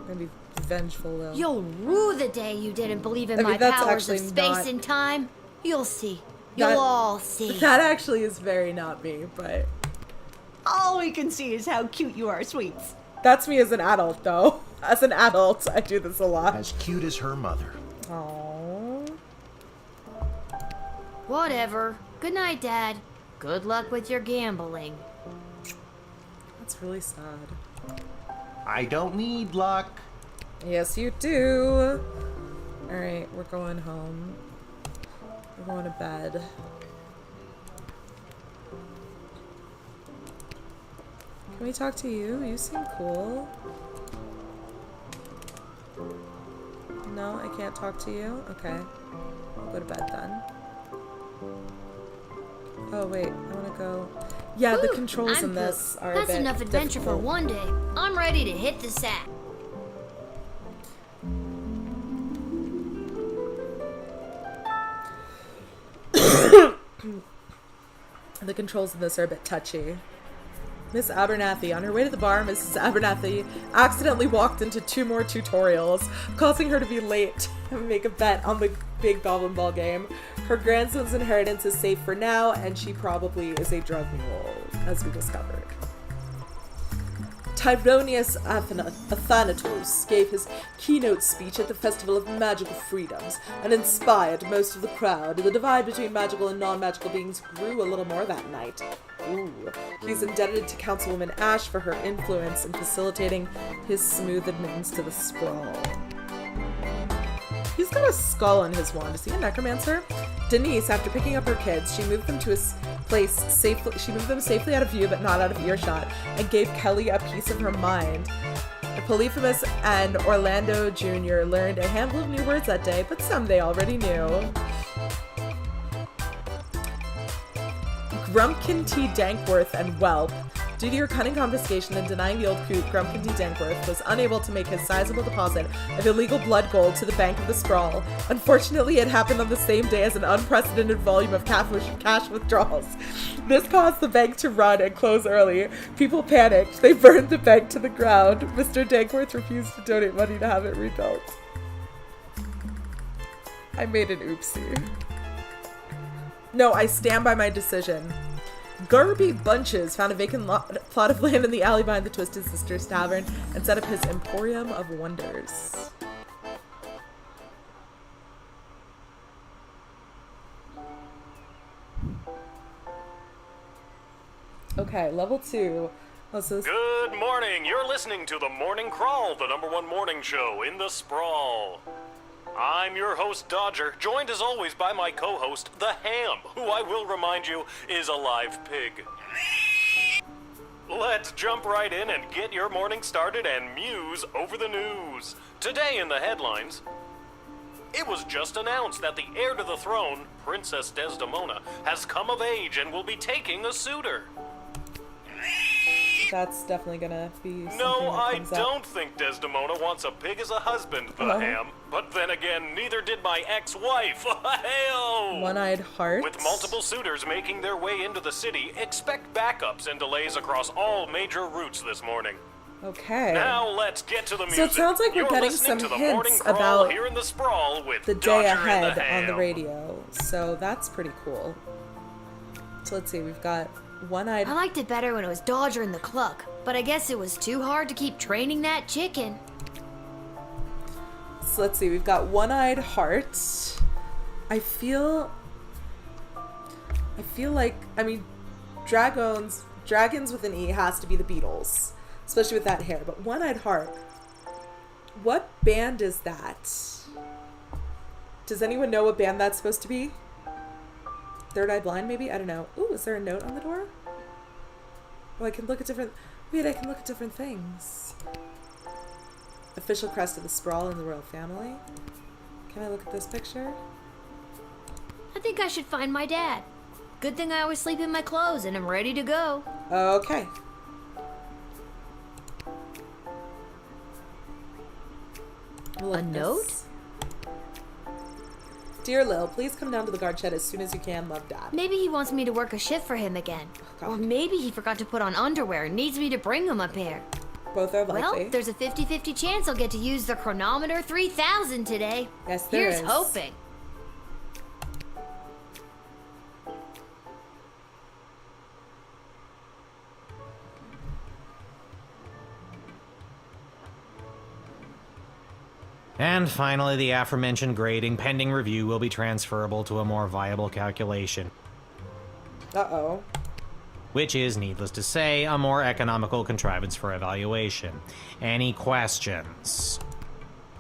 I'm gonna be vengeful, Lil. You'll rue the day you didn't believe in I mean, my that's powers of actually space not- and time. You'll see. You'll That- all see. That actually is very not me, but All we can see is how cute you are, sweets. that's me as an adult, though. As an adult, I do this a lot. As cute as her mother. Aww. Whatever. Good night, Dad. Good luck with your gambling. That's really sad. I don't need luck. Yes, you do. Alright, we're going home. We're going to bed. Can we talk to you? You seem cool. No, I can't talk to you? Okay. I'll go to bed then. Oh, wait. I want to go... Yeah, the Whew, controls I'm in this pooped. are That's a bit enough adventure difficult. for one day. I'm ready to hit the sack. The controls in this are a bit touchy. Miss Abernathy. On her way to the bar, Mrs. Abernathy accidentally walked into 2 more tutorials, causing her to be late and make a bet on the big goblin ball game. Her grandson's inheritance is safe for now, and she probably is a drug mule, as we discovered. Tyronius Athanatos gave his keynote speech at the Festival of Magical Freedoms and inspired most of the crowd. The divide between magical and non-magical beings grew a little more that night. Ooh. He's indebted to Councilwoman Ash for her influence in facilitating his smooth admittance to the sprawl. He's got a skull on his wand. Is he a necromancer? Denise, after picking up her kids, she moved them to a place safely. She moved them safely out of view, but not out of earshot, and gave Kelly a piece of her mind. Polyphemus and Orlando Jr. learned a handful of new words that day, but some they already knew. Grumpkin T. Dankworth and Whelp. Due to your cunning confiscation and denying the old coot, Grumpkin T. Dankworth was unable to make his sizable deposit of illegal blood gold to the Bank of the Sprawl. Unfortunately, it happened on the same day as an unprecedented volume of cash withdrawals. This caused the bank to run and close early. People panicked. They burned the bank to the ground. Mr. Dankworth refused to donate money to have it rebuilt. I made an oopsie. No, I stand by my decision. Garby Bunches found a vacant plot of land in the alley behind the Twisted Sisters Tavern and set up his Emporium of Wonders. Okay, level 2. Good morning. You're listening to The Morning Crawl, the #1 morning show in the Sprawl. I'm your host, Dodger, joined as always by my co-host, The Ham, who I will remind you is a live pig. Let's jump right in and get your morning started and muse over the news. Today in the headlines, it was just announced that the heir to the throne, Princess Desdemona, has come of age and will be taking a suitor. That's definitely gonna be something No, that I comes up. don't think Desdemona wants a pig as a husband, The Ham. But then again, neither did my ex-wife. Hail! One-eyed heart. With multiple suitors making their way into the city, expect backups and delays across all major routes this morning. Okay. Now let's get to the music. So it sounds like we're You're getting listening some to the Morning hints Crawl about here in the Sprawl with the day Dodger and ahead the on the Ham. radio. So that's pretty cool. So let's see, we've got one-eyed... I liked it better when it was Dodger and the Cluck, but I guess it was too hard to keep training that chicken. So let's see, we've got one-eyed heart. I feel like, I mean, dragons with an E has to be the Beatles, especially with that hair. But one-eyed heart, what band is that? Does anyone know what band that's supposed to be? Third Eye Blind, maybe? I don't know. Ooh, is there a note on the door? Oh, I can look at different... Wait, I can look at different things. Official crest of the Sprawl in the royal family. Can I look at this picture? I think I should find my dad. Good thing I always sleep in my clothes and I'm ready to go. Okay. A note? Dear Lil, please come down to the guard shed as soon as you can. Love, Dad. Maybe he wants me to work a shift for him again. God. Or maybe he forgot to put on underwear and needs me to bring him a pair. Both are likely. Well, there's a 50-50 chance I'll get to use the chronometer 3000 today. Yes, there Here's is. hoping. And finally, the aforementioned grading pending review will be transferable to a more viable calculation. Uh-oh. Which is, needless to say, a more economical contrivance for evaluation. Any questions?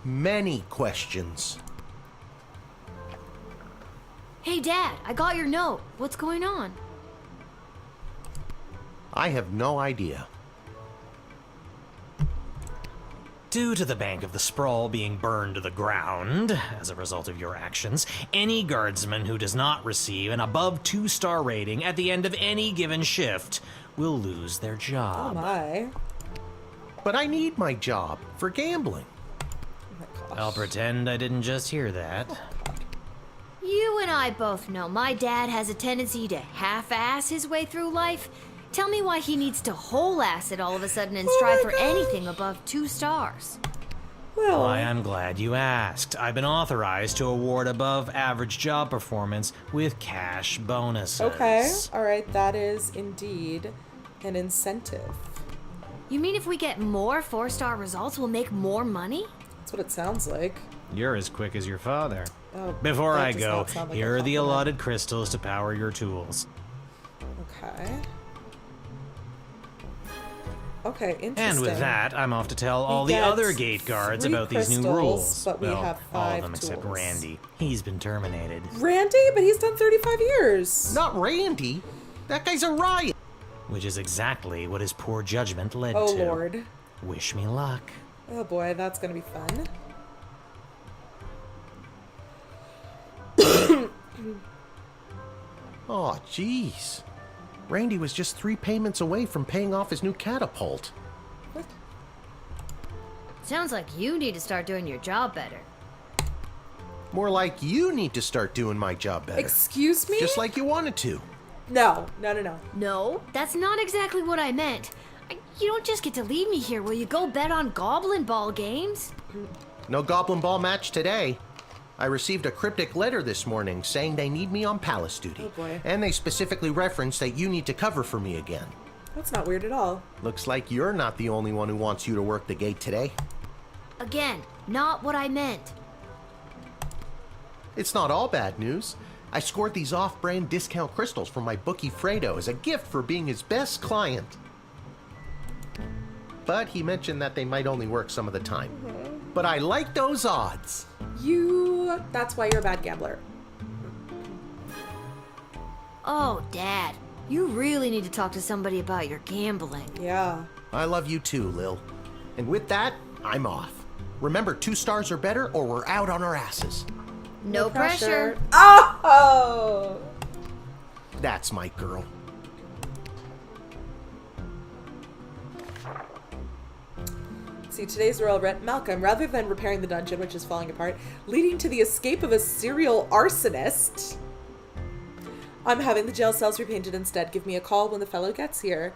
Many questions. Hey, Dad, I got your note. What's going on? I have no idea. Due to the Bank of the Sprawl being burned to the ground as a result of your actions, any guardsman who does not receive an above 2-star rating at the end of any given shift will lose their job. Oh my. But I need my job for gambling. Oh my gosh. I'll pretend I didn't just hear that. You and I both know my dad has a tendency to half-ass his way through life. Tell me why he needs to whole-ass it all of a sudden and strive for anything above 2 stars. Well, Why, I'm glad you asked. I've been authorized to award above average job performance with cash bonuses. okay. All right. That is indeed an incentive. You mean if we get more 4-star results, we'll make more money? That's what it sounds like. You're as quick as your father. Oh, Before that I does go, not sound like here a are the compliment. allotted crystals to power your tools. Okay. Okay, interesting. And with that, I'm off to tell all We the get other gate guards 3 about these new crystals, rules. but we well, have all 5 of them except tools. Randy. He's been terminated. Randy? But he's done 35 years. Not Randy. That guy's a riot. Which is exactly what his poor judgment led Oh, to. Lord. Wish me luck. Oh boy, that's gonna be fun. Oh, jeez. Randy was just 3 payments away from paying off his new catapult. What? Sounds like you need to start doing your job better. More like you need to start doing my job better. Excuse me? Just like you wanted to. No. No, that's not exactly what I meant. You don't just get to leave me here. Will you go bet on Goblin Ball games? No Goblin Ball match today. I received a cryptic letter this morning saying they need me on palace duty. Oh boy. And they specifically referenced that you need to cover for me again. That's not weird at all. Looks like you're not the only one who wants you to work the gate today. Again, not what I meant. It's not all bad news. I scored these off-brand discount crystals from my bookie Fredo as a gift for being his best client. But he mentioned that they might only work some of the time. But I like those odds. That's why you're a bad gambler. Oh, Dad, you really need to talk to somebody about your gambling. Yeah. I love you too, Lil. And with that, I'm off. Remember, 2 stars or better or we're out on our asses. No pressure. Oh! That's my girl. See, today's royal Malcolm, rather than repairing the dungeon, which is falling apart, leading to the escape of a serial arsonist, I'm having the jail cells repainted instead. Give me a call when the fellow gets here.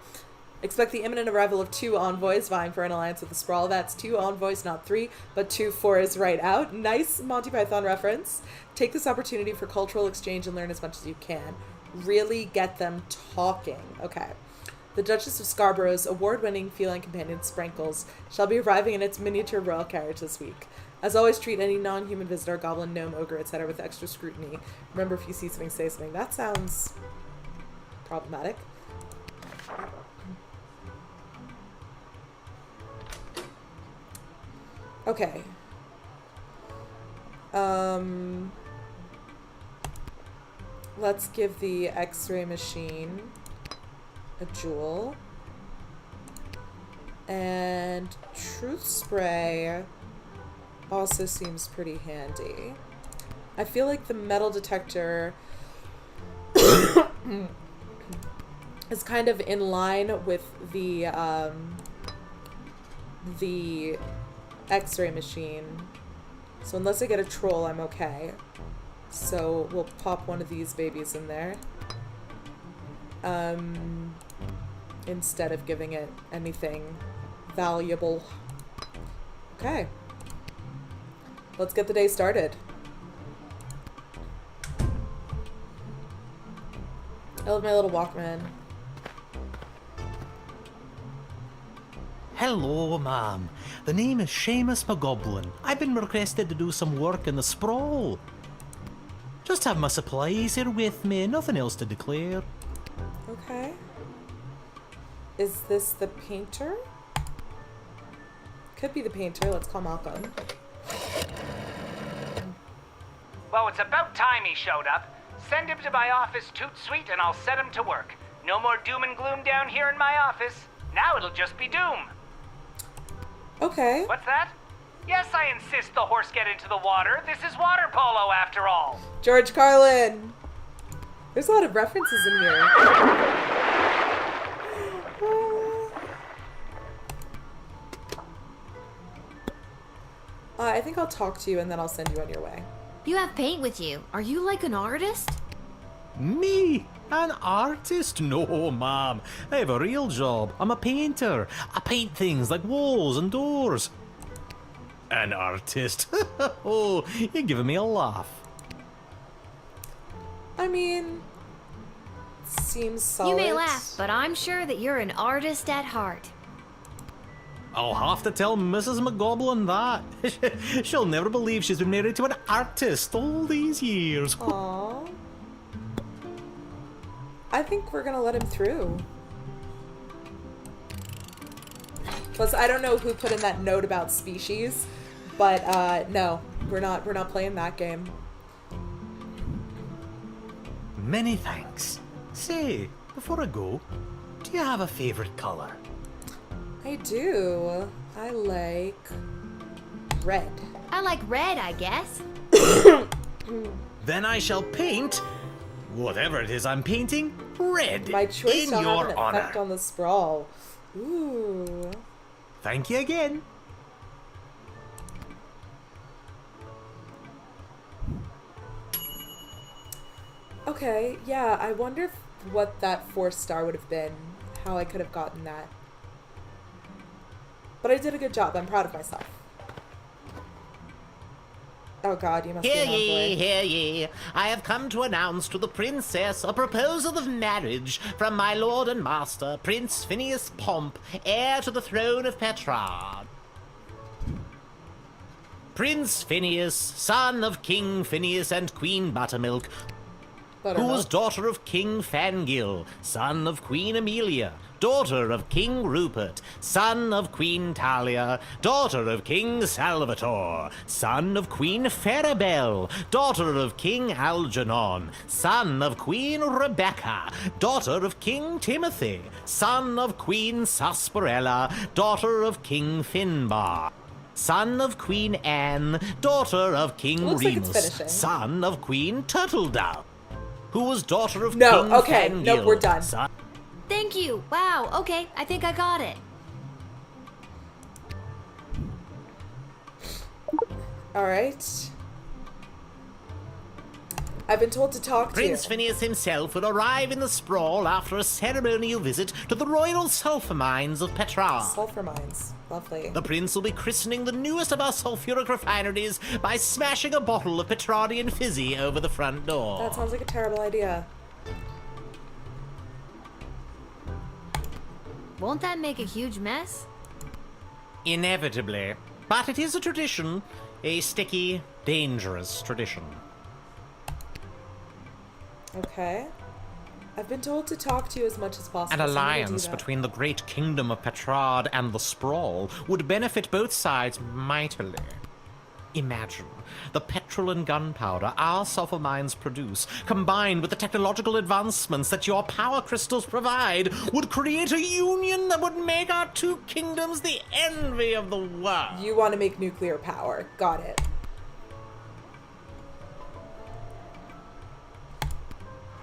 Expect the imminent arrival of 2 envoys vying for an alliance with the Sprawl. That's 2 envoys, not 3, but 2 4 is right out. Nice Monty Python reference. Take this opportunity for cultural exchange and learn as much as you can. Really get them talking. Okay. The Duchess of Scarborough's award-winning feline companion, Sprankles, shall be arriving in its miniature royal carriage this week. As always, treat any non-human visitor, goblin, gnome, ogre, etc. with extra scrutiny. Remember, if you see something, say something. That sounds problematic. Okay. Let's give the X-ray machine a jewel. And Truth Spray also seems pretty handy. I feel like the metal detector is kind of in line with the X-ray machine. So unless I get a troll, I'm okay. So we'll pop one of these babies in there. Instead of giving it anything valuable. Okay. Let's get the day started. I love my little Walkman. Hello, ma'am. The name is Seamus McGoblin. I've been requested to do some work in the Sprawl. Just have my supplies here with me, nothing else to declare. Okay. Is this the painter? Could be the painter. Let's call Malcolm. Well, it's about time he showed up. Send him to my office toot suite and I'll set him to work. No more doom and gloom down here in my office. Now it'll just be doom. Okay. What's that? Yes, I insist the horse get into the water. This is water polo after all. George Carlin. There's a lot of references in here. I think I'll talk to you and then I'll send you on your way. You have paint with you. Are you like an artist? Me? An artist? No, ma'am. I have a real job. I'm a painter. I paint things like walls and doors. An artist? Oh, you're giving me a laugh. I mean, seems solid. You may laugh, but I'm sure that you're an artist at heart. I'll have to tell Mrs. McGoblin that. She'll never believe she's been married to an artist all these years. Aww. I think we're gonna let him through. Plus, I don't know who put in that note about species, but no, we're not playing that game. Many thanks. Say, before I go, do you have a favorite color? I do. I like red. I like red, I guess. Then I shall paint whatever it is I'm painting red My choice in shall your have an honor. effect on the sprawl. Ooh. Thank you again. Okay, yeah, I wonder what that 4-star would have been. How I could have gotten that. But I did a good job. I'm proud of myself. Oh god, you must Hear be an ye, envoy. hear ye. I have come to announce to the princess a proposal of marriage from my lord and master, Prince Phineas Pomp, heir to the throne of Petrarch. Prince Phineas, son of King Phineas and Queen Buttermilk, who was daughter of King Fangil, son of Queen Amelia, daughter of King Rupert, son of Queen Talia, daughter of King Salvator, son of Queen Farabelle, daughter of King Algernon, son of Queen Rebecca, daughter of King Timothy, son of Queen Sarsaparilla, daughter of King Finbar, son of Queen Anne, daughter of King Looks like it's Remus, finishing. son of Queen Turtledove, who was daughter of No, King okay, Fangil. nope, we're done. Thank you. Wow, okay, I think I got it. Alright. I've been told to talk to Prince you. Phineas himself will arrive in the sprawl after a ceremonial visit to the royal sulphur mines of Petrarch. Sulphur mines. Lovely. The prince will be christening the newest of our sulphuric refineries by smashing a bottle of Petrardian fizzy over the front door. That sounds like a terrible idea. Won't that make a huge mess? Inevitably. But it is a tradition. A sticky, dangerous tradition. Okay. I've been told to talk to you as much as possible. An so I'm gonna do alliance that. between the great kingdom of Petrard and the Sprawl would benefit both sides mightily. Imagine the petrol and gunpowder our sulfur mines produce, combined with the technological advancements that your power crystals provide, would create a union that would make our two kingdoms the envy of the world. You want to make nuclear power. Got it.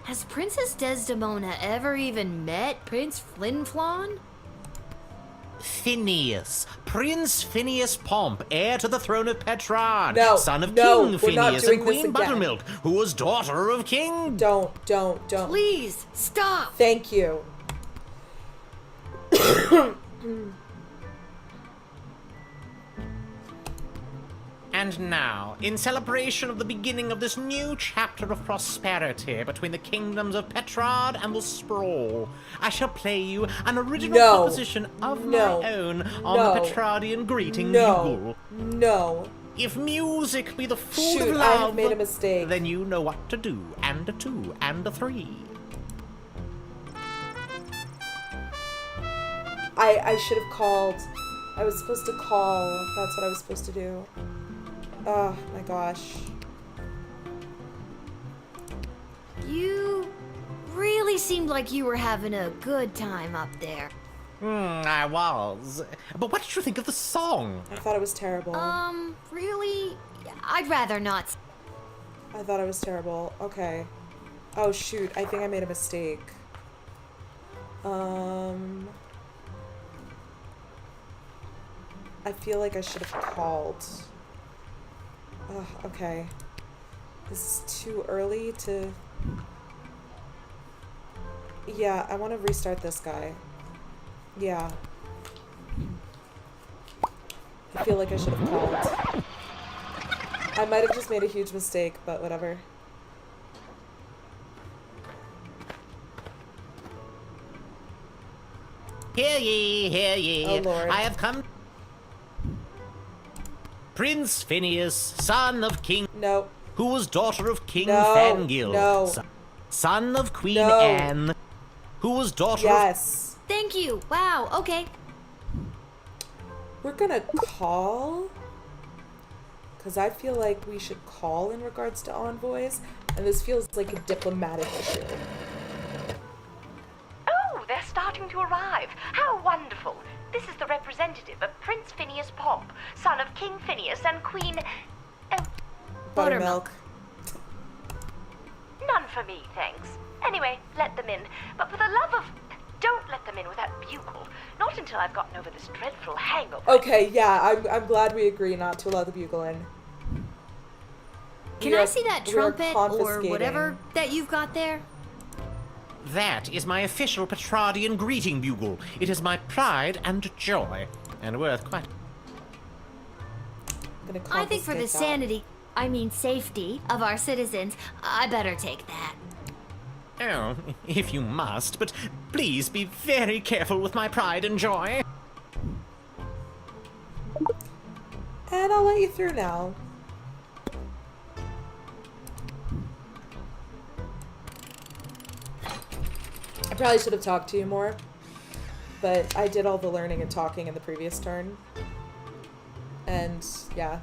Has Princess Desdemona ever even met Prince Flinflon? Phineas, Prince Phineas Pomp, heir to the throne of Petrarch, No, son of no, King we're not Phineas doing and this Queen again. Buttermilk, who was daughter of King... Don't. Please, stop! Thank you. And now, in celebration of the beginning of this new chapter of prosperity between the kingdoms of Petrard and the Sprawl, I shall play you an original No. composition of No. my own on No. the Petrardian greeting No. bugle. No. If music be the food Shoot, of I love, have made a mistake. then you know what to do, and a 2, and a 3. I should have called. I was supposed to call. That's what I was supposed to do. Oh my gosh. You really seemed like you were having a good time up there. I was. But what did you think of the song? I thought it was terrible. Really? I'd rather not. I thought it was terrible. Okay. Oh shoot, I think I made a mistake. I feel like I should have called. Ugh, okay. This is too early to... Yeah, I want to restart this guy. Yeah. I feel like I should have called. I might have just made a huge mistake, but whatever. Hear ye, hear ye. Oh, Lord. I have come... Prince Phineas, son of King... No. Who was daughter of King No, Fangil. no. Son of Queen No. Anne. Who was daughter Yes. Thank you. Wow, okay. We're gonna call. Because I feel like we should call in regards to envoys. And this feels like a diplomatic issue. Oh, they're starting to arrive. How wonderful. This is the representative of Prince Phineas Pomp, son of King Phineas and Queen... Buttermilk. None for me, thanks. Anyway, let them in. But for the love of... Don't let them in with that bugle. Not until I've gotten over this dreadful hangover. Okay, yeah, I'm glad we agree not to allow the bugle in. Can I see that trumpet or whatever that you've got there? That is my official Petrardian greeting bugle. It is my pride and joy, and worth quite... I think for the safety of our citizens, I better take that. Oh, if you must, but please be very careful with my pride and joy. And I'll let you through now. I probably should have talked to you more, but I did all the learning and talking in the previous turn. And, yeah.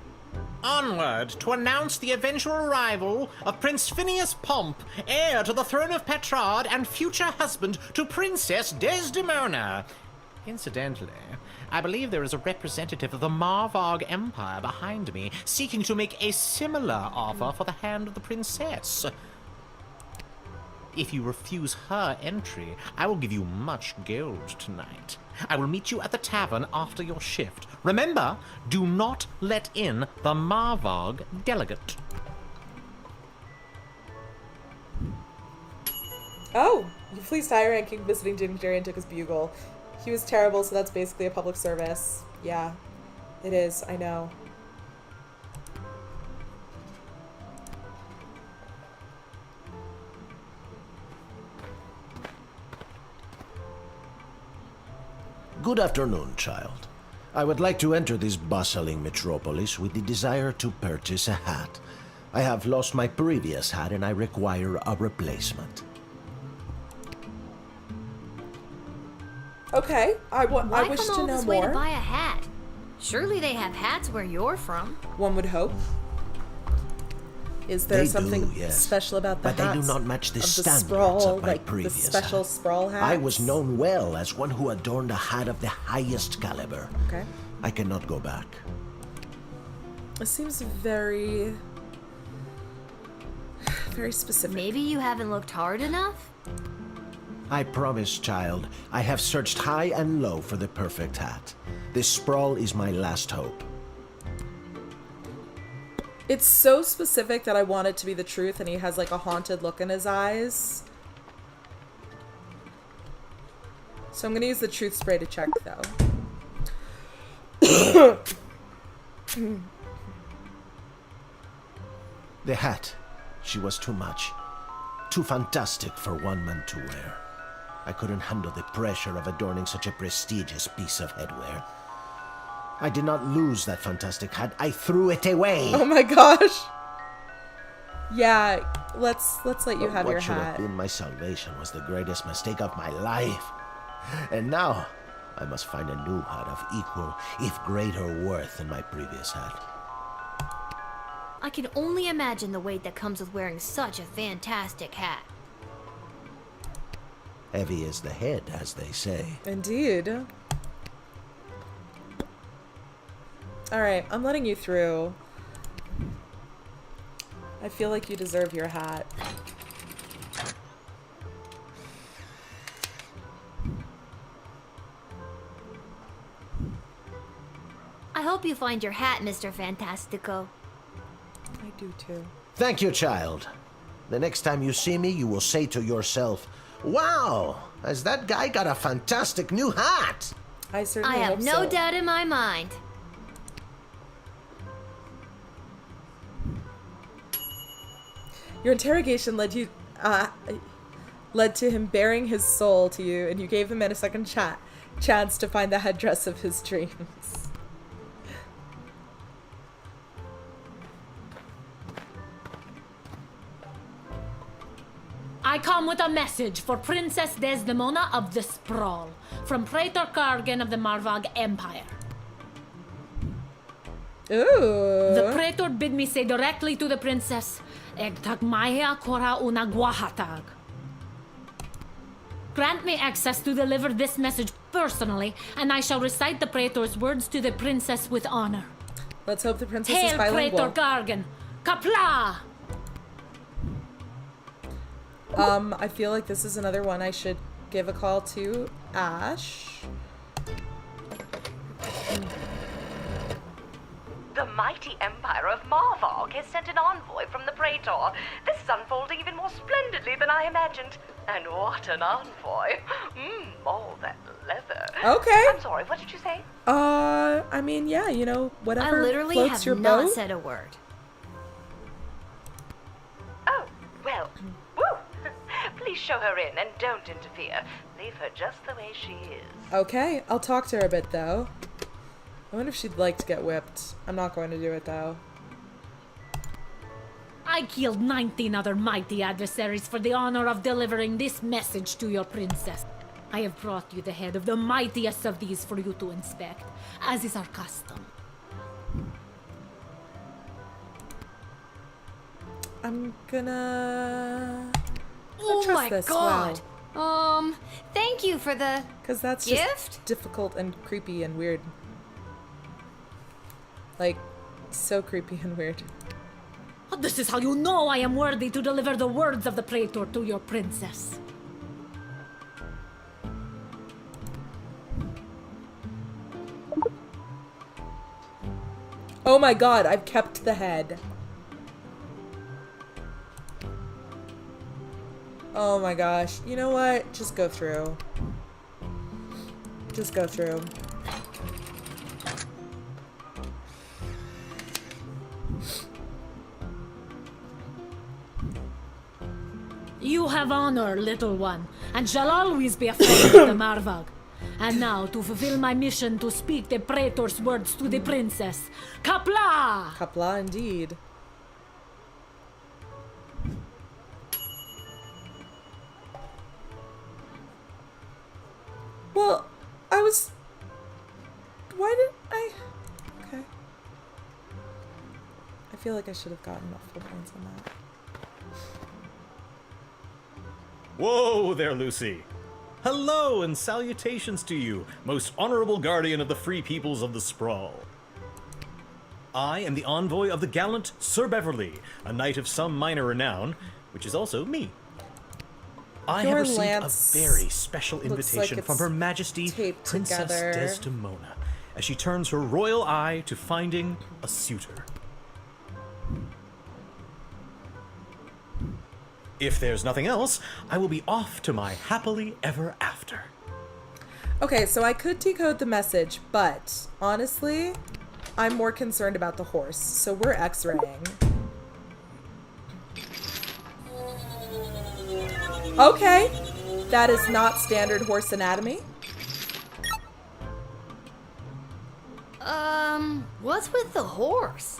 Onward to announce the eventual arrival of Prince Phineas Pomp, heir to the throne of Petrard and future husband to Princess Desdemona. Incidentally, I believe there is a representative of the Marvog Empire behind me, seeking to make a similar offer for the hand of the princess. If you refuse her entry, I will give you much gold tonight. I will meet you at the tavern after your shift. Remember, do not let in the Marvog delegate. Oh, you fleeced high-ranking visiting dignitary and took his bugle. He was terrible, so that's basically a public service. Yeah, it is, I know. Good afternoon, child. I would like to enter this bustling metropolis with the desire to purchase a hat. I have lost my previous hat and I require a replacement. Okay, I wish to know more. Why come all this way to buy a hat? Surely they have hats where you're from. One would hope. Is there something special about the hats? But they do not match the standards sprawl, of my like previous the special hat. sprawl hats? I was known well as one who adorned a hat of the highest caliber. Okay. I cannot go back. It seems very specific. Maybe you haven't looked hard enough? I promise, child, I have searched high and low for the perfect hat. This sprawl is my last hope. It's so specific that I want it to be the truth, and he has like a haunted look in his eyes. So I'm gonna use the truth spray to check, though. The hat. She was too much. Too fantastic for one man to wear. I couldn't handle the pressure of adorning such a prestigious piece of headwear. I did not lose that fantastic hat. I threw it away. Oh my gosh. Yeah, let's let you have your hat. What should have been my salvation was the greatest mistake of my life. And now, I must find a new hat of equal, if greater worth than my previous hat. I can only imagine the weight that comes with wearing such a fantastic hat. Heavy is the head, as they say. Indeed. Alright, I'm letting you through. I feel like you deserve your hat. I hope you find your hat, Mr. Fantastico. I do too. Thank you, child. The next time you see me, you will say to yourself, "Wow, has that guy got a fantastic new hat?" I certainly hope so. I have no doubt in my mind. Your interrogation led to him bearing his soul to you, and you gave him a second chance to find the headdress of his dreams. I come with a message for Princess Desdemona of the Sprawl, from Praetor Kargan of the Marvog Empire. Ooh. The Praetor bid me say directly to the princess, Eg tagmaya kora una guahatag. Grant me access to deliver this message personally, and I shall recite the Praetor's words to the princess with honor. Let's hope the princess is Hail bilingual. Praetor Gargan! Kapla! I feel like this is another one I should give a call to Ash. The mighty empire of Marvog has sent an envoy from the Praetor. This is unfolding even more splendidly than I imagined. And what an envoy. All that leather. Okay. I'm sorry, what did you say? I mean, yeah, you know, whatever I literally floats have your not boat. said a word. Oh, well, woo! Please show her in and don't interfere. Leave her just the way she is. Okay, I'll talk to her a bit, though. I wonder if she'd like to get whipped. I'm not going to do it, though. I killed 19 other mighty adversaries for the honor of delivering this message to your princess. I have brought you the head of the mightiest of these for you to inspect, as is our custom. I'm gonna... Oh trust my this. god! Wow. Thank you for the Because that's gift? just difficult and creepy and weird. Like, so creepy and weird. This is how you know I am worthy to deliver the words of the Praetor to your princess. Oh my god, I've kept the head. Oh my gosh. You know what? Just go through. Just go through. You have honor, little one, and shall always be a friend of the Marvag. And now, to fulfill my mission to speak the Praetor's words to the princess. Kapla! Kapla indeed. Well, I was... Why did I... Okay. I feel like I should have gotten full points on that. Whoa there, Lucy. Hello and salutations to you, most honorable guardian of the free peoples of the Sprawl. I am the envoy of the gallant Sir Beverly, a knight of some minor renown, which is also me. I have received a very special invitation from Her Majesty Princess Desdemona, as she turns her royal eye to finding a suitor. If there's nothing else, I will be off to my happily ever after. Okay, so I could decode the message, but honestly, I'm more concerned about the horse, so we're X-raying. Okay, that is not standard horse anatomy. What's with the horse?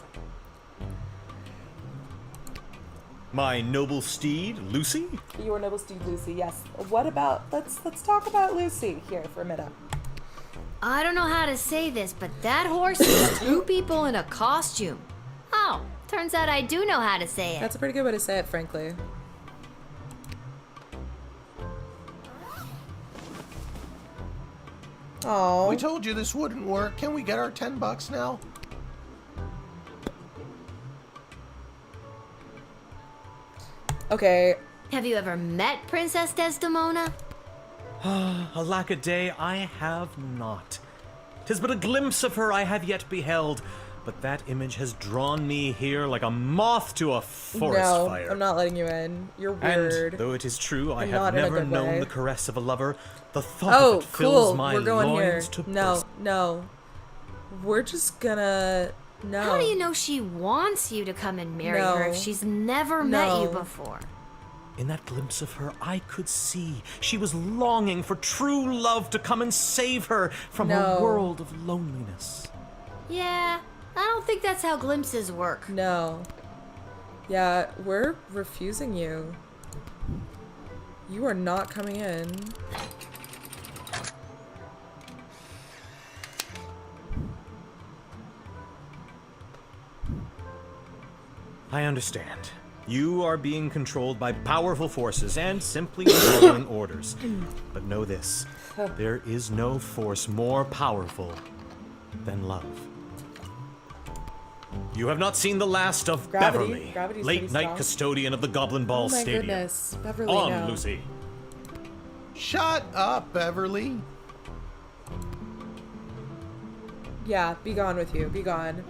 My noble steed, Lucy? Your noble steed, Lucy, yes. What about, let's talk about Lucy here for a minute. I don't know how to say this, but that horse is two people in a costume. Oh, turns out I do know how to say it. That's a pretty good way to say it, frankly. Oh. We told you this wouldn't work. Can we get our $10 now? Okay. Have you ever met Princess Desdemona? Alack a day, I have not. 'Tis but a glimpse of her I have yet beheld, but that image has drawn me here like a moth to a forest fire. I'm not letting you in. You're weird. And though it is true, I And have not in a never good known way. the caress of a lover, the thought of it fills my We're going loins here. to No, burst. no. We're just gonna... No. How do you know she wants you to come and marry her if she's never met you before? In that glimpse of her, I could see she was longing for true love to come and save her from her world of loneliness. Yeah, I don't think that's how glimpses work. No. Yeah, we're refusing you. You are not coming in. I understand. You are being controlled by powerful forces and simply following orders. But know this, there is no force more powerful than love. You have not seen the last of Beverly, Gravity's late pretty night strong. custodian of the Goblin Ball Oh my Stadium. goodness. Beverly, On, no. Lucy. Shut up, Beverly. Yeah, be gone with you. Be gone.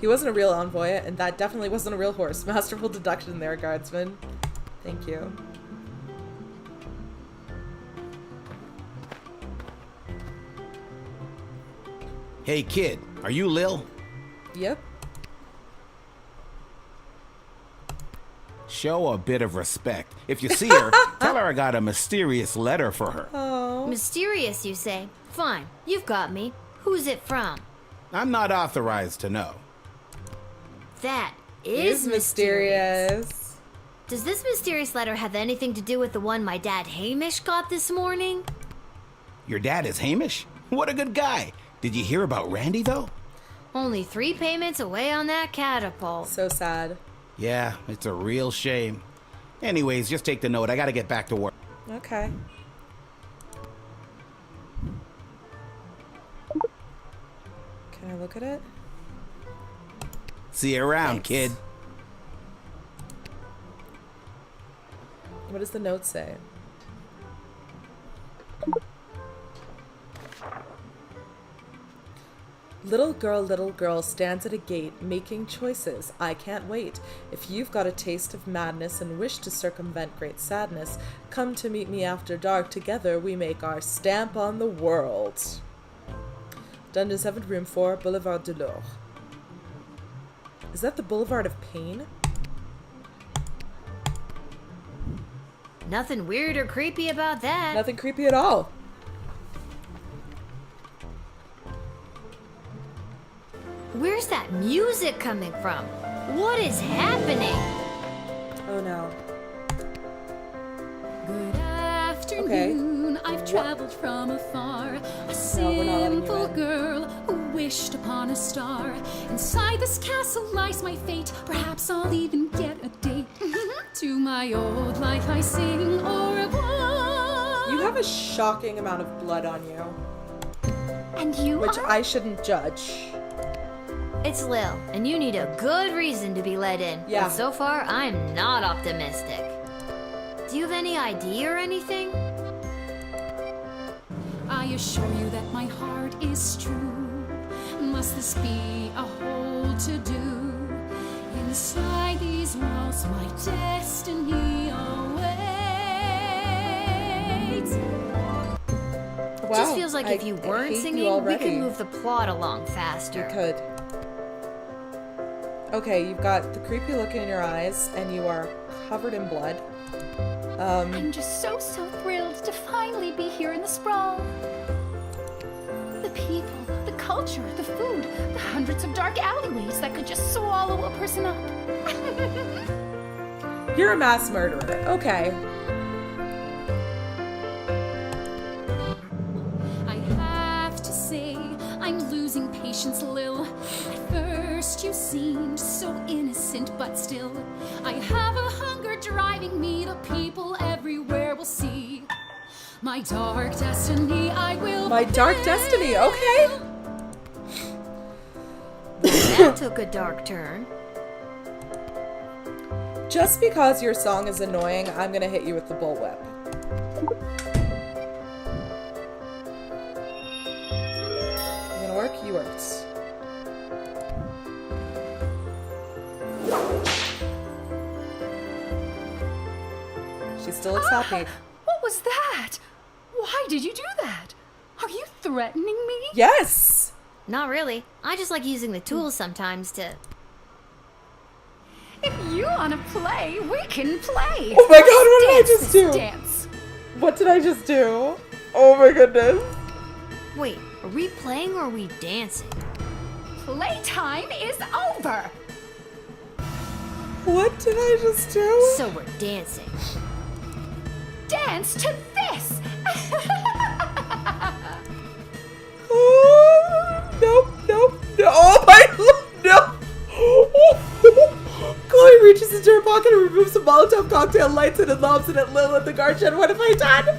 He wasn't a real envoy, and that definitely wasn't a real horse. Masterful deduction there, Guardsman. Thank you. Hey kid, are you Lil? Yep. Show a bit of respect. If you see her, tell her I got a mysterious letter for her. Oh. Mysterious, you say? Fine, you've got me. Who's it from? I'm not authorized to know. That Is is mysterious. Does this mysterious letter have anything to do with the one my dad Hamish got this morning? Your dad is Hamish? What a good guy. Did you hear about Randy, though? Only 3 payments away on that catapult. So sad. Yeah, it's a real shame. Anyways, just take the note. I gotta get back to work. Okay. Can I look at it? See you around, Thanks. kid. What does the note say? Little girl stands at a gate, making choices. I can't wait. If you've got a taste of madness and wish to circumvent great sadness, come to meet me after dark. Together we make our stamp on the world. Dungeon 7, Room 4, Boulevard de l'Or. Is that the Boulevard of Pain? Nothing weird or creepy about that. Nothing creepy at all. Where's that music coming from? What is happening? Oh no. Good afternoon, I've traveled from afar. A simple girl who wished upon a star. Inside this castle lies my fate. Perhaps I'll even get a date. To my old life I sing au revoir. You have a shocking amount of blood on you. And you Which are? I shouldn't judge. It's Lil, and you need a good reason to be let in. Yeah. But so far, I'm not optimistic. Do you have any idea or anything? I assure you that my heart is true. Must this be a hole to do? Inside these walls, my destiny awaits. Wow, Just feels like if you I weren't hate you singing, we already. could move the plot along faster. You could. Okay, you've got the creepy look in your eyes, and you are covered in blood. I'm just so thrilled to finally be here in the sprawl. The people, the culture, the food, the hundreds of dark alleyways that could just swallow a person up. You're a mass murderer. Okay. I have to say, I'm losing patience, Lil. At first you seemed so innocent, but still, I have a hunger driving me. The people everywhere will see my dark destiny. I will. My dark destiny. Okay. That took a dark turn. Just because your song is annoying, I'm gonna hit you with the bullwhip. You gonna work? You worked. She still looks happy. What was that? Why did you do that? Are you threatening me? Yes! Not really. I just like using the tools sometimes to... If you want to play, we can play. Oh my god, what did I Let's just dance do? this dance. What did I just do? Oh my goodness. Wait, are we playing or are we dancing? Playtime is over. What did I just do? So we're dancing. Dance to this. Nope. Oh my, no. Chloe reaches into her pocket and removes a Molotov cocktail, lights it, and lobs it at Lil at the guard shed. What have I done?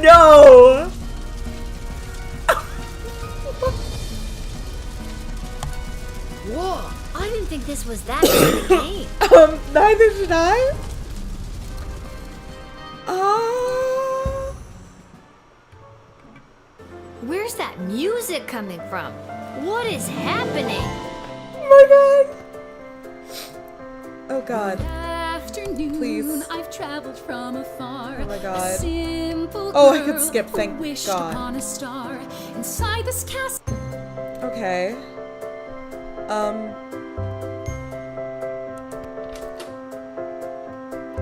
No! Whoa, I didn't think this was that kind of game. Neither did I. Where's that music coming from? What is happening? Oh my god. Oh god. Afternoon, Please. I've traveled from afar. Oh my god. A simple Oh, I could girl skip, who thank wished god. upon a star inside this castle. Okay.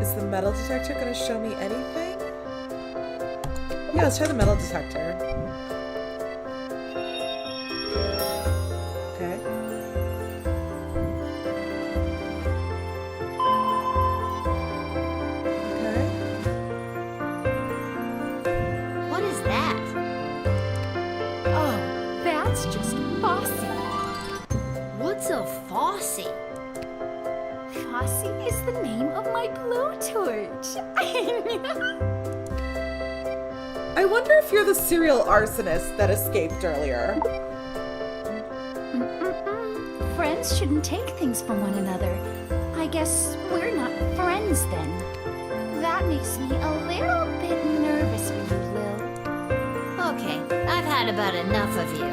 Is the metal detector gonna show me anything? Yeah, let's try the metal detector. Okay. Okay. What is that? Oh, that's just bossy. What's a Fossy? Fossy is the name of my blowtorch. I wonder if you're the serial arsonist that escaped earlier. Friends shouldn't take things from one another. I guess we're not friends then. That makes me a little bit nervous for you, Lil. Okay, I've had about enough of you.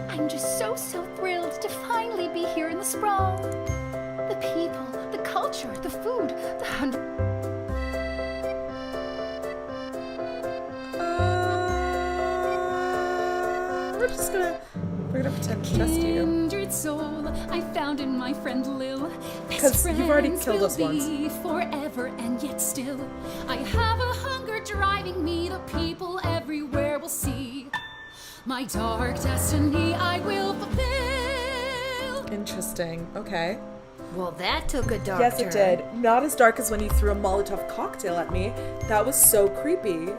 I'm just so thrilled to finally be here in the sprawl. The people, the culture, the food, the We're gonna pretend to trust you. kindred soul I found in my friend Lil. Because you've already killed us once. Forever and yet still, I have a hunger driving me. The people everywhere will see my dark destiny. I will fulfill. Interesting. Okay. Well, that took a dark Yes, turn. it did. Not as dark as when you threw a Molotov cocktail at me. That was so creepy.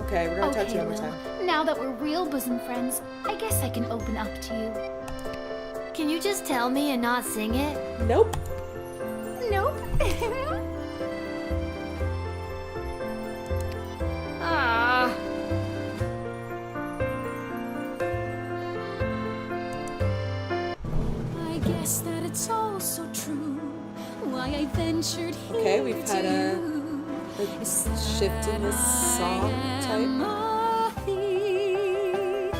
Okay, we're gonna talk to you one more Lil. time. Now that we're real bosom friends, I guess I can open up to you. Can you just tell me and not sing it? Nope. Nope. Ah. I guess that it's all so true. Why I ventured here. Okay, we've had a to shift in this song am type. a thief.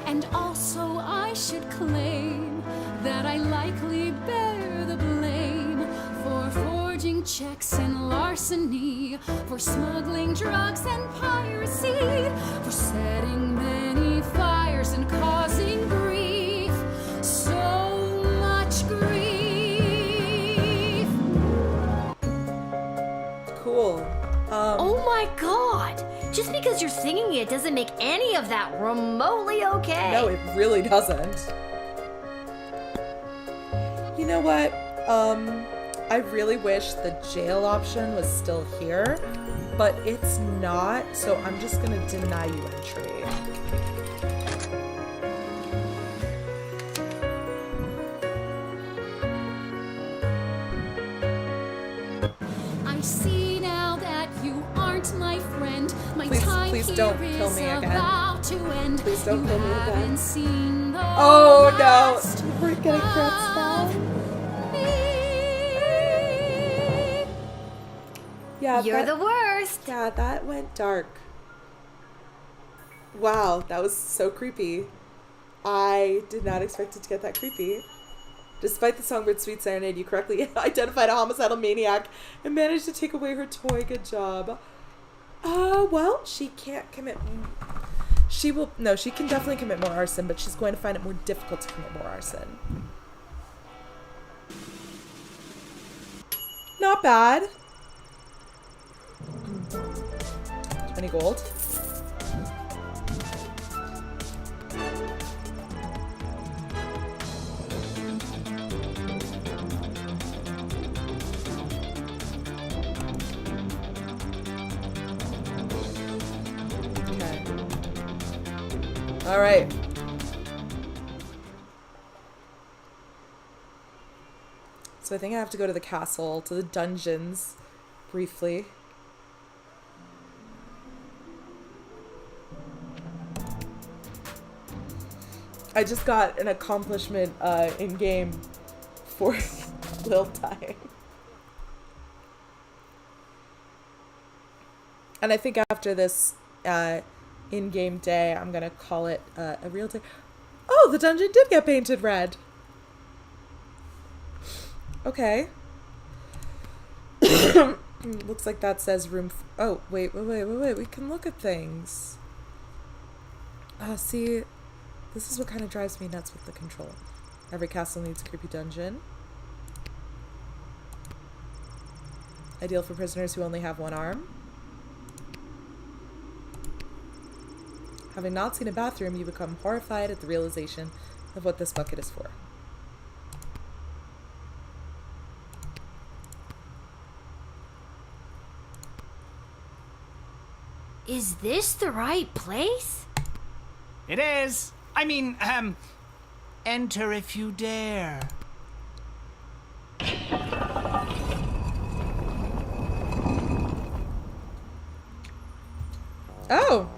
And also I should claim that I likely bear the blame for forging checks and larceny, for smuggling drugs and piracy, for setting many fires and causing grief, so much grief. Cool. Oh my god! Just because you're singing it doesn't make any of that remotely okay. No, it really doesn't. You know what? I really wish the jail option was still here, but it's not, so I'm just gonna deny you entry. I see now that you aren't my friend. My Please- time please here don't kill is me again. about to end. Please don't You kill me again. haven't seen the Oh last no! We're getting threats now. Yeah, You're that- the worst. Yeah, that went dark. Wow, that was so creepy. I did not expect it to get that creepy. Despite the songbird sweet serenade, you correctly identified a homicidal maniac and managed to take away her toy. Good job. Well, she can't commit... She will... No, she can definitely commit more arson, but she's going to find it more difficult to commit more arson. Not bad. 20 gold. All right. So I think I have to go to the castle, to the dungeons, briefly. I just got an accomplishment in game for Lil dying. And I think after this in-game day, I'm gonna call it a real day. Oh, the dungeon did get painted red. Okay. Looks like that says room. Oh, wait. We can look at things. See, this is what kind of drives me nuts with the control. Every castle needs a creepy dungeon. Ideal for prisoners who only have one arm. Having not seen a bathroom, you become horrified at the realization of what this bucket is for. Is this the right place? It is. I mean, enter if you dare. Oh!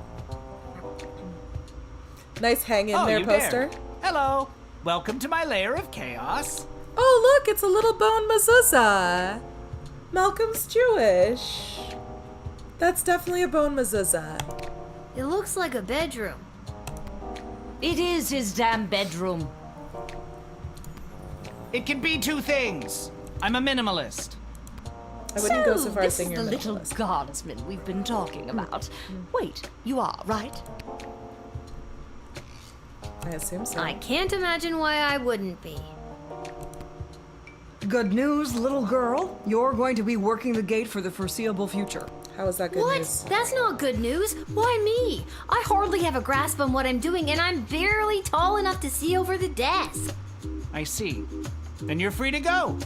Nice hang in there poster. Dare. Hello. Welcome to my lair of chaos. Oh, look, it's a little bone mezuzah. Malcolm's Jewish. That's definitely a bone mezuzah. It looks like a bedroom. It is his damn bedroom. It can be two things. I'm a minimalist. I wouldn't go so far as this saying is you're the a little minimalist. guardsman we've been talking about. Wait, you are, right? I assume so. I can't imagine why I wouldn't be. Good news, little girl. You're going to be working the gate for the foreseeable future. How is that good What? news? That's not good news. Why me? I hardly have a grasp on what I'm doing, and I'm barely tall enough to see over the desk. I see. Then you're free to go.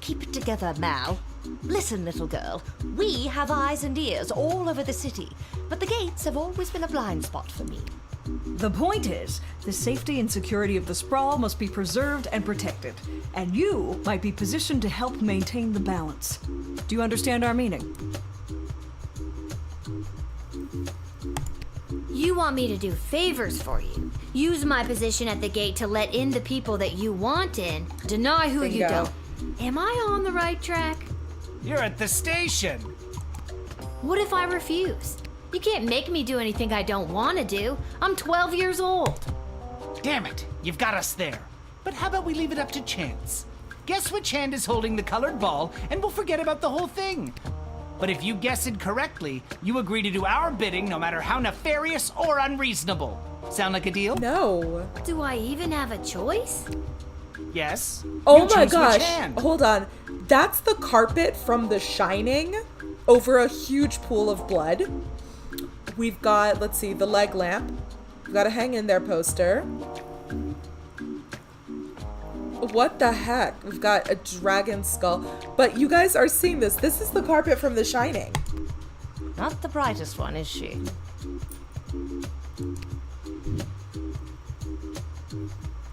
Keep it together, Mal. Listen, little girl. We have eyes and ears all over the city, but the gates have always been a blind spot for me. The point is, the safety and security of the sprawl must be preserved and protected, and you might be positioned to help maintain the balance. Do you understand our meaning? You want me to do favors for you. Use my position at the gate to let in the people that you want in. Deny who you Bingo. don't. Am I on the right track? You're at the station. What if I refuse? You can't make me do anything I don't want to do. I'm 12 years old. Damn it, you've got us there. But how about we leave it up to chance? Guess which hand is holding the colored ball, and we'll forget about the whole thing. But if you guess it correctly, you agree to do our bidding no matter how nefarious or unreasonable. Sound like a deal? No. Do I even have a choice? Yes. Oh You my choose which gosh. hand. Hold on. That's the carpet from The Shining over a huge pool of blood. We've got, let's see, the leg lamp. We've got a hang in there poster. What the heck? We've got a dragon skull. But you guys are seeing this. This is the carpet from The Shining. Not the brightest one, is she?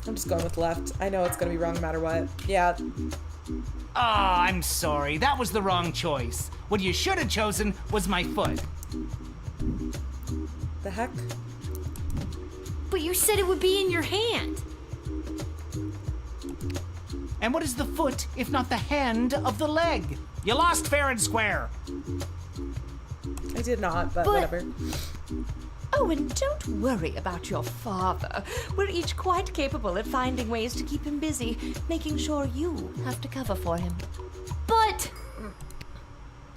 I'm just going with left. I know it's going to be wrong no matter what. Yeah. Ah, I'm sorry. That was the wrong choice. What you should have chosen was my foot. The heck? But you said it would be in your hand. And what is the foot if not the hand of the leg? You lost fair and square. I did not, but But- whatever. Oh, and don't worry about your father. We're each quite capable at finding ways to keep him busy, making sure you have to cover for him. But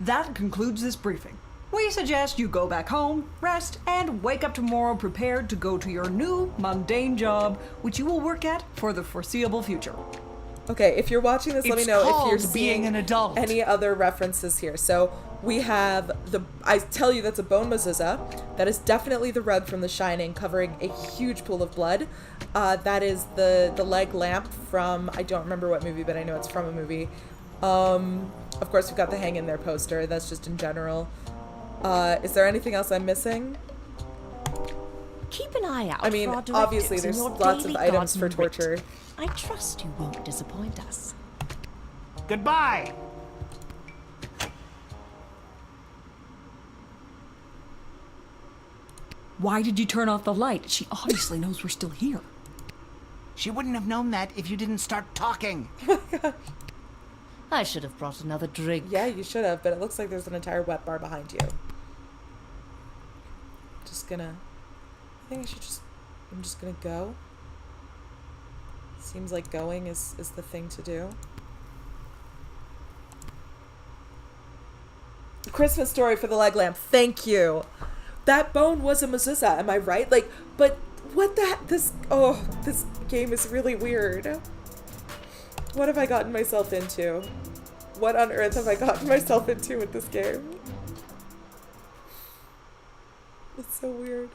That concludes this briefing. We suggest you go back home, rest, and wake up tomorrow prepared to go to your new mundane job, which you will work at for the foreseeable future. Okay, if you're watching this, let me It's know if you're called being seeing an adult. any other references here. So we have I tell you that's a bone mezuzah. That is definitely the rug from The Shining covering a huge pool of blood. That is the leg lamp from, I don't remember what movie, but I know it's from a movie. Of course, we've got the hang in there poster. That's just in general. Is there anything else I'm missing? Keep an eye out I mean, for our obviously directives in there's your lots of daily items for Guardsman writ. torture. I trust you won't disappoint us. Goodbye. Why did you turn off the light? She obviously knows we're still here. She wouldn't have known that if you didn't start talking. I should have brought another drink. Yeah, you should have, but it looks like there's an entire wet bar behind you. I'm just gonna go. Seems like going is the thing to do. Christmas story for the leg lamp. Thank you. That bone was a mezuzah, am I right? Like, but what this game is really weird. What have I gotten myself into? What on earth have I gotten myself into with this game? It's so weird.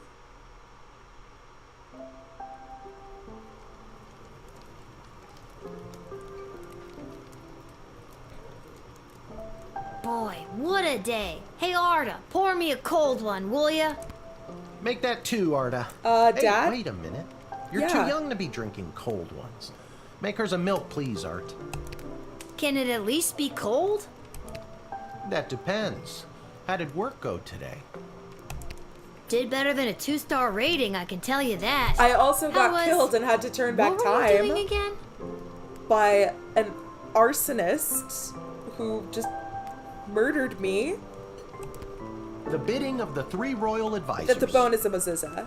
Boy, what a day. Hey, Arda, pour me a cold one, will ya? Make that 2, Arda. Hey, Dad? wait a minute. You're too young to be drinking cold ones. Make hers a milk, please, Art. Can it at least be cold? That depends. How did work go today? Did better than a 2-star rating, I can tell you that. I also got killed and had to turn back what were time. you doing again? By an arsonist who just murdered me. The bidding of the 3 royal advisors. That the bone is a mezuzah.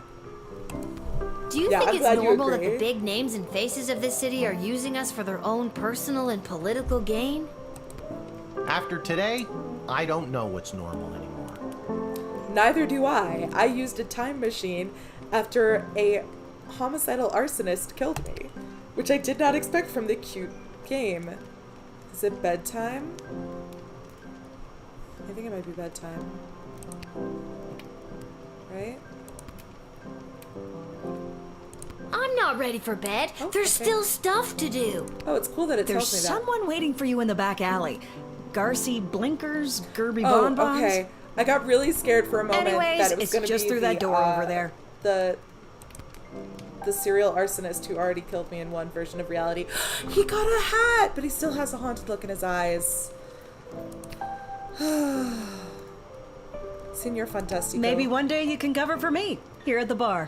Do you Yeah, think I'm it's glad you normal that agree. the big names and faces of this city are using us for their own personal and political gain? After today, I don't know what's normal anymore. Neither do I. I used a time machine after a homicidal arsonist killed me, which I did not expect from the cute game. Is it bedtime? I think it might be bedtime. Right? I'm not ready for bed. There's still stuff to do. Oh, it's cool that it There's tells me that. someone waiting for you in the back alley. Garcy Blinkers, Gerby Oh, Bonbons. okay. I got really scared for a moment Anyways, that it was it's going to be just through that door over there. The serial arsonist who already killed me in one version of reality. He got a hat, but he still has a haunted look in his eyes. Senor Fantastico. Maybe one day you can cover for me here at the bar.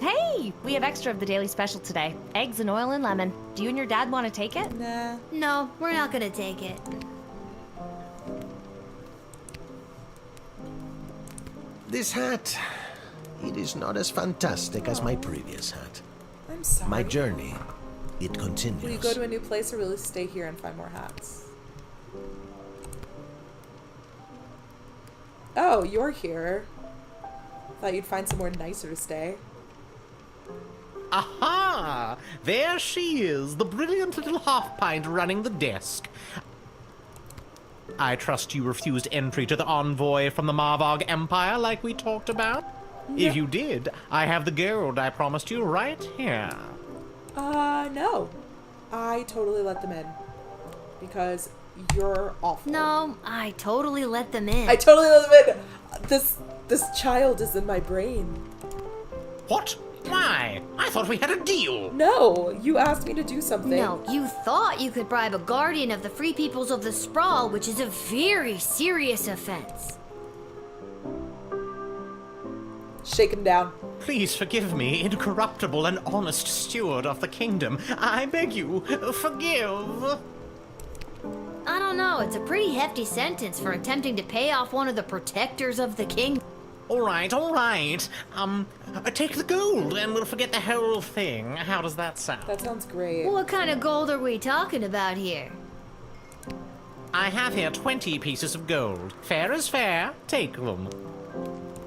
Hey, we have extra of the daily special today. Eggs and oil and lemon. Do you and your dad want to take it? Nah. No, we're not gonna take it. This hat, it is not as fantastic as my previous hat. I'm sorry. My journey, it continues. Will you go to a new place or will you stay here and find more hats? Oh, you're here. Thought you'd find somewhere nicer to stay. Aha! There she is, the brilliant little half-pint running the desk. I trust you refused entry to the envoy from the Marvog Empire like we talked about? If you did, I have the gold I promised you right here. No. I totally let them in. Because you're awful. No, I totally let them in. I totally let them in! This child is in my brain. What? Why? I thought we had a deal. No, you asked me to do something. No, you thought you could bribe a guardian of the free peoples of the Sprawl, which is a very serious offense. Shake him down. Please forgive me, incorruptible and honest steward of the kingdom. I beg you, forgive. I don't know, it's a pretty hefty sentence for attempting to pay off one of the protectors of the king. All right. Take the gold and we'll forget the whole thing. How does that sound? That sounds great. What kind of gold are we talking about here? I have here 20 pieces of gold. Fair is fair. Take them.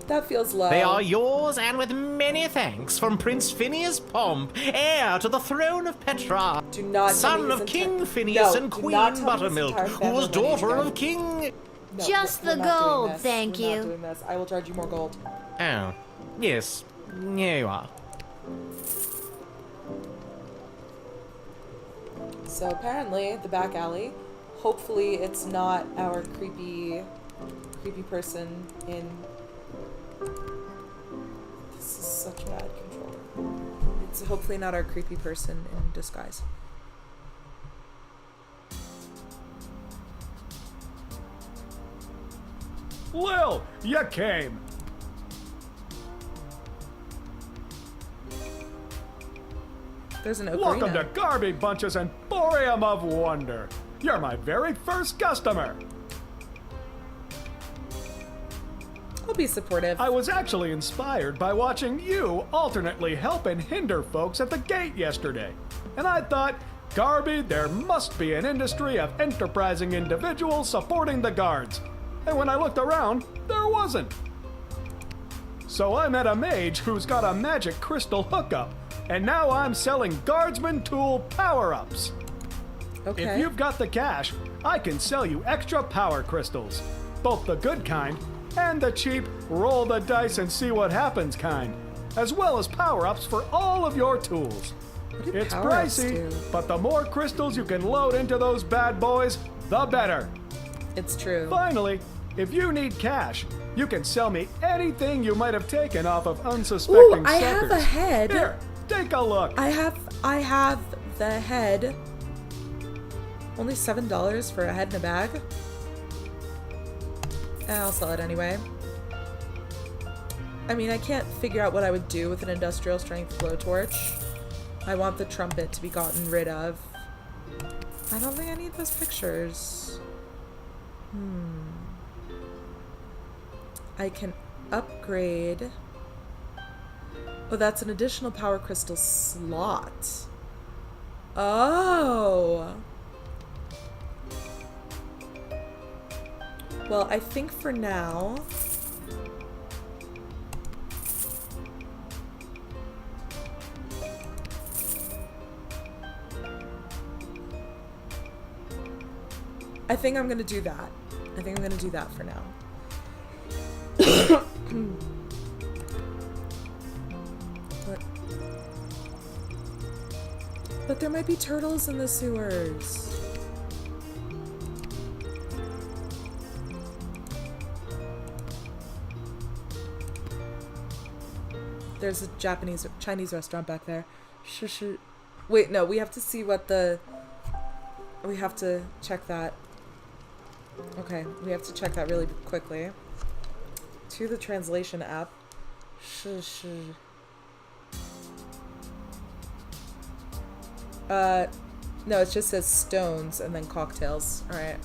That feels low. They are yours, and with many thanks, from Prince Phineas Pomp, heir to the throne of Petra, Do not tell son me of his King Phineas and do Queen not tell me his Buttermilk, entire who family was lineage daughter again. of King... No, Just we're the not doing gold, this. thank We're you. not doing this. I will charge you more gold. Oh, yes. Here you are. So apparently, the back alley. Hopefully, it's not our creepy creepy person in... This is such bad control. It's hopefully not our creepy person in disguise. Lil, you came. There's an ocarina. Welcome to Garby Bunch's Emporium of Wonder. You're my very first customer. I'll be supportive. I was actually inspired by watching you alternately help and hinder folks at the gate yesterday. And I thought, Garby, there must be an industry of enterprising individuals supporting the guards. And when I looked around, there wasn't. So I met a mage who's got a magic crystal hookup, and now I'm selling Guardsman tool power-ups. Okay. If you've got the cash, I can sell you extra power crystals, both the good kind and the cheap roll the dice and see what happens kind, as well as power-ups for all of your tools. It's pricey, but the more crystals you can load into those bad boys, the better. It's true. Finally, if you need cash, you can sell me anything you might have taken off of unsuspecting Ooh, I suckers. have a head. Here, take a look. I have the head. Only $7 for a head in a bag. I'll sell it anyway. I mean, I can't figure out what I would do with an industrial strength blowtorch. I want the trumpet to be gotten rid of. I don't think I need those pictures. I can upgrade. Oh, that's an additional power crystal slot. Oh. Well, I think for now... I think I'm gonna do that. I think I'm gonna do that for now. But there might be turtles in the sewers. There's a Chinese restaurant back there. Wait, no, we have to see what the... We have to check that. Okay, we have to check that really quickly. To the translation app. No, it just says stones and then cocktails. Alright.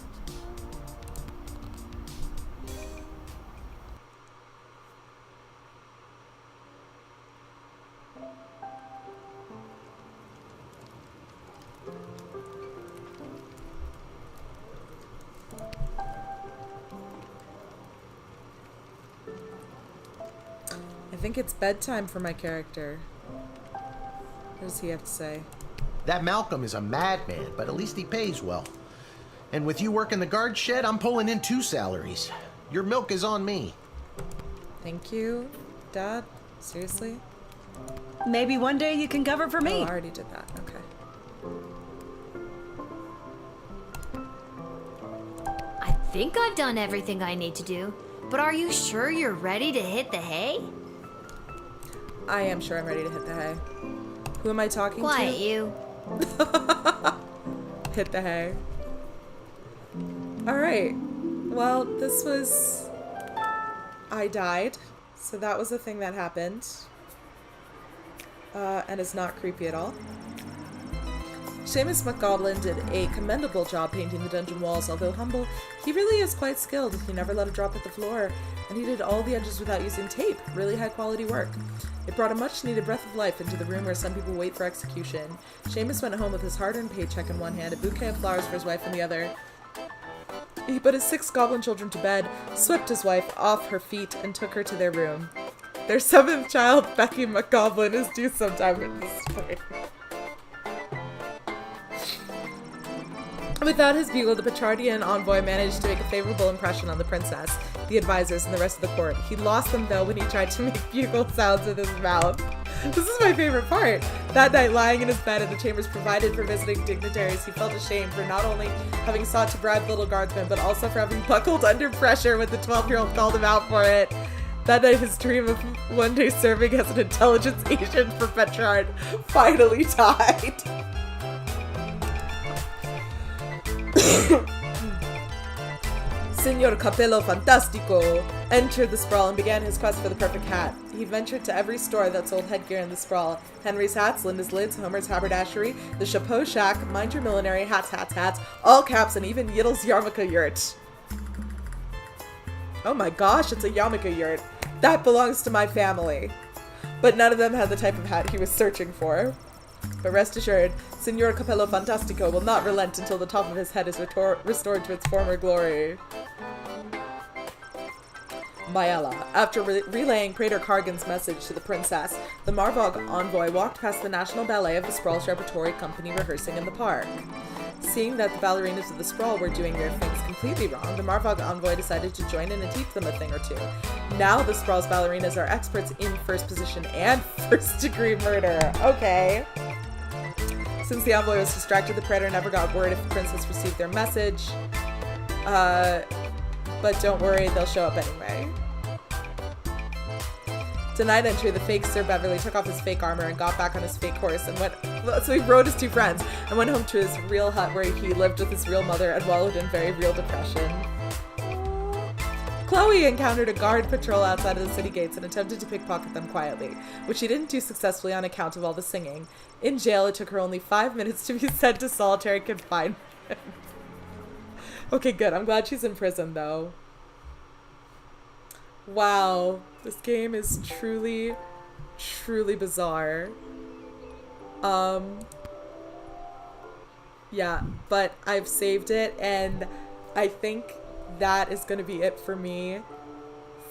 I think it's bedtime for my character. What does he have to say? That Malcolm is a madman, but at least he pays well. And with you working the guard shed, I'm pulling in 2 salaries. Your milk is on me. Thank you, Dad. Seriously? Maybe one day you can cover for me. Oh, I already did that. Okay. I think I've done everything I need to do, but are you sure you're ready to hit the hay? I am sure I'm ready to hit the hay. Who am I talking to? Quiet, you. Hit the hay. Alright. Well, this was... I died. So that was a thing that happened. And is not creepy at all. Seamus McGoblin did a commendable job painting the dungeon walls. Although humble, he really is quite skilled. He never let a drop hit the floor, and he did all the edges without using tape. Really high quality work. It brought a much needed breath of life into the room where some people wait for execution. Seamus went home with his hard-earned paycheck in one hand, a bouquet of flowers for his wife in the other. He put his 6 goblin children to bed, swept his wife off her feet, and took her to their room. Their 7th child, Becky McGoblin, is due sometime in the spring. Without his bugle, the Petrardian envoy managed to make a favorable impression on the princess, the advisors, and the rest of the court. He lost them, though, when he tried to make bugle sounds with his mouth. This is my favorite part. That night, lying in his bed in the chambers provided for visiting dignitaries, he felt ashamed for not only having sought to bribe Little Guardsman, but also for having buckled under pressure when the 12-year-old called him out for it. That night, his dream of one day serving as an intelligence agent for Petrarch finally died. Signor Capello Fantastico entered the Sprawl and began his quest for the perfect hat. He ventured to every store that sold headgear in the Sprawl. Henry's Hats, Linda's Lids, Homer's Haberdashery, the Chapeau Shack, Mind Your Millinery, Hats, all caps, and even Yiddle's Yarmulke Yurt. Oh my gosh, it's a yarmulke yurt. That belongs to my family. But none of them had the type of hat he was searching for. But rest assured, Signor Capello Fantastico will not relent until the top of his head is restored to its former glory. Maella. After relaying Praetor Cargan's message to the princess, the Marvog envoy walked past the National Ballet of the Sprawl's Repertory Company rehearsing in the park. Seeing that the ballerinas of the Sprawl were doing their things completely wrong, the Marvog envoy decided to join in and teach them a thing or two. Now the Sprawl's ballerinas are experts in first position and first-degree murder. Okay. Since the envoy was distracted, the Praetor never got word if the princess received their message. But don't worry, they'll show up anyway. Denied entry, the fake Sir Beverly took off his fake armor and got back on his fake horse and so he rode his two friends and went home to his real hut where he lived with his real mother and wallowed in very real depression. Chloe encountered a guard patrol outside of the city gates and attempted to pickpocket them quietly, which she didn't do successfully on account of all the singing. In jail, it took her only 5 minutes to be sent to solitary confinement. Okay, good. I'm glad she's in prison, though. Wow. This game is truly, truly bizarre. Yeah, but I've saved it, and I think that is going to be it for me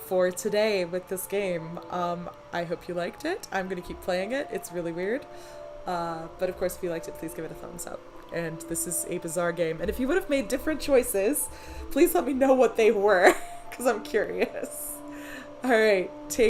for today with this game. I hope you liked it. I'm going to keep playing it. It's really weird. But of course, if you liked it, please give it a thumbs up. And this is a bizarre game. And if you would have made different choices, please let me know what they were, because I'm curious. All right, take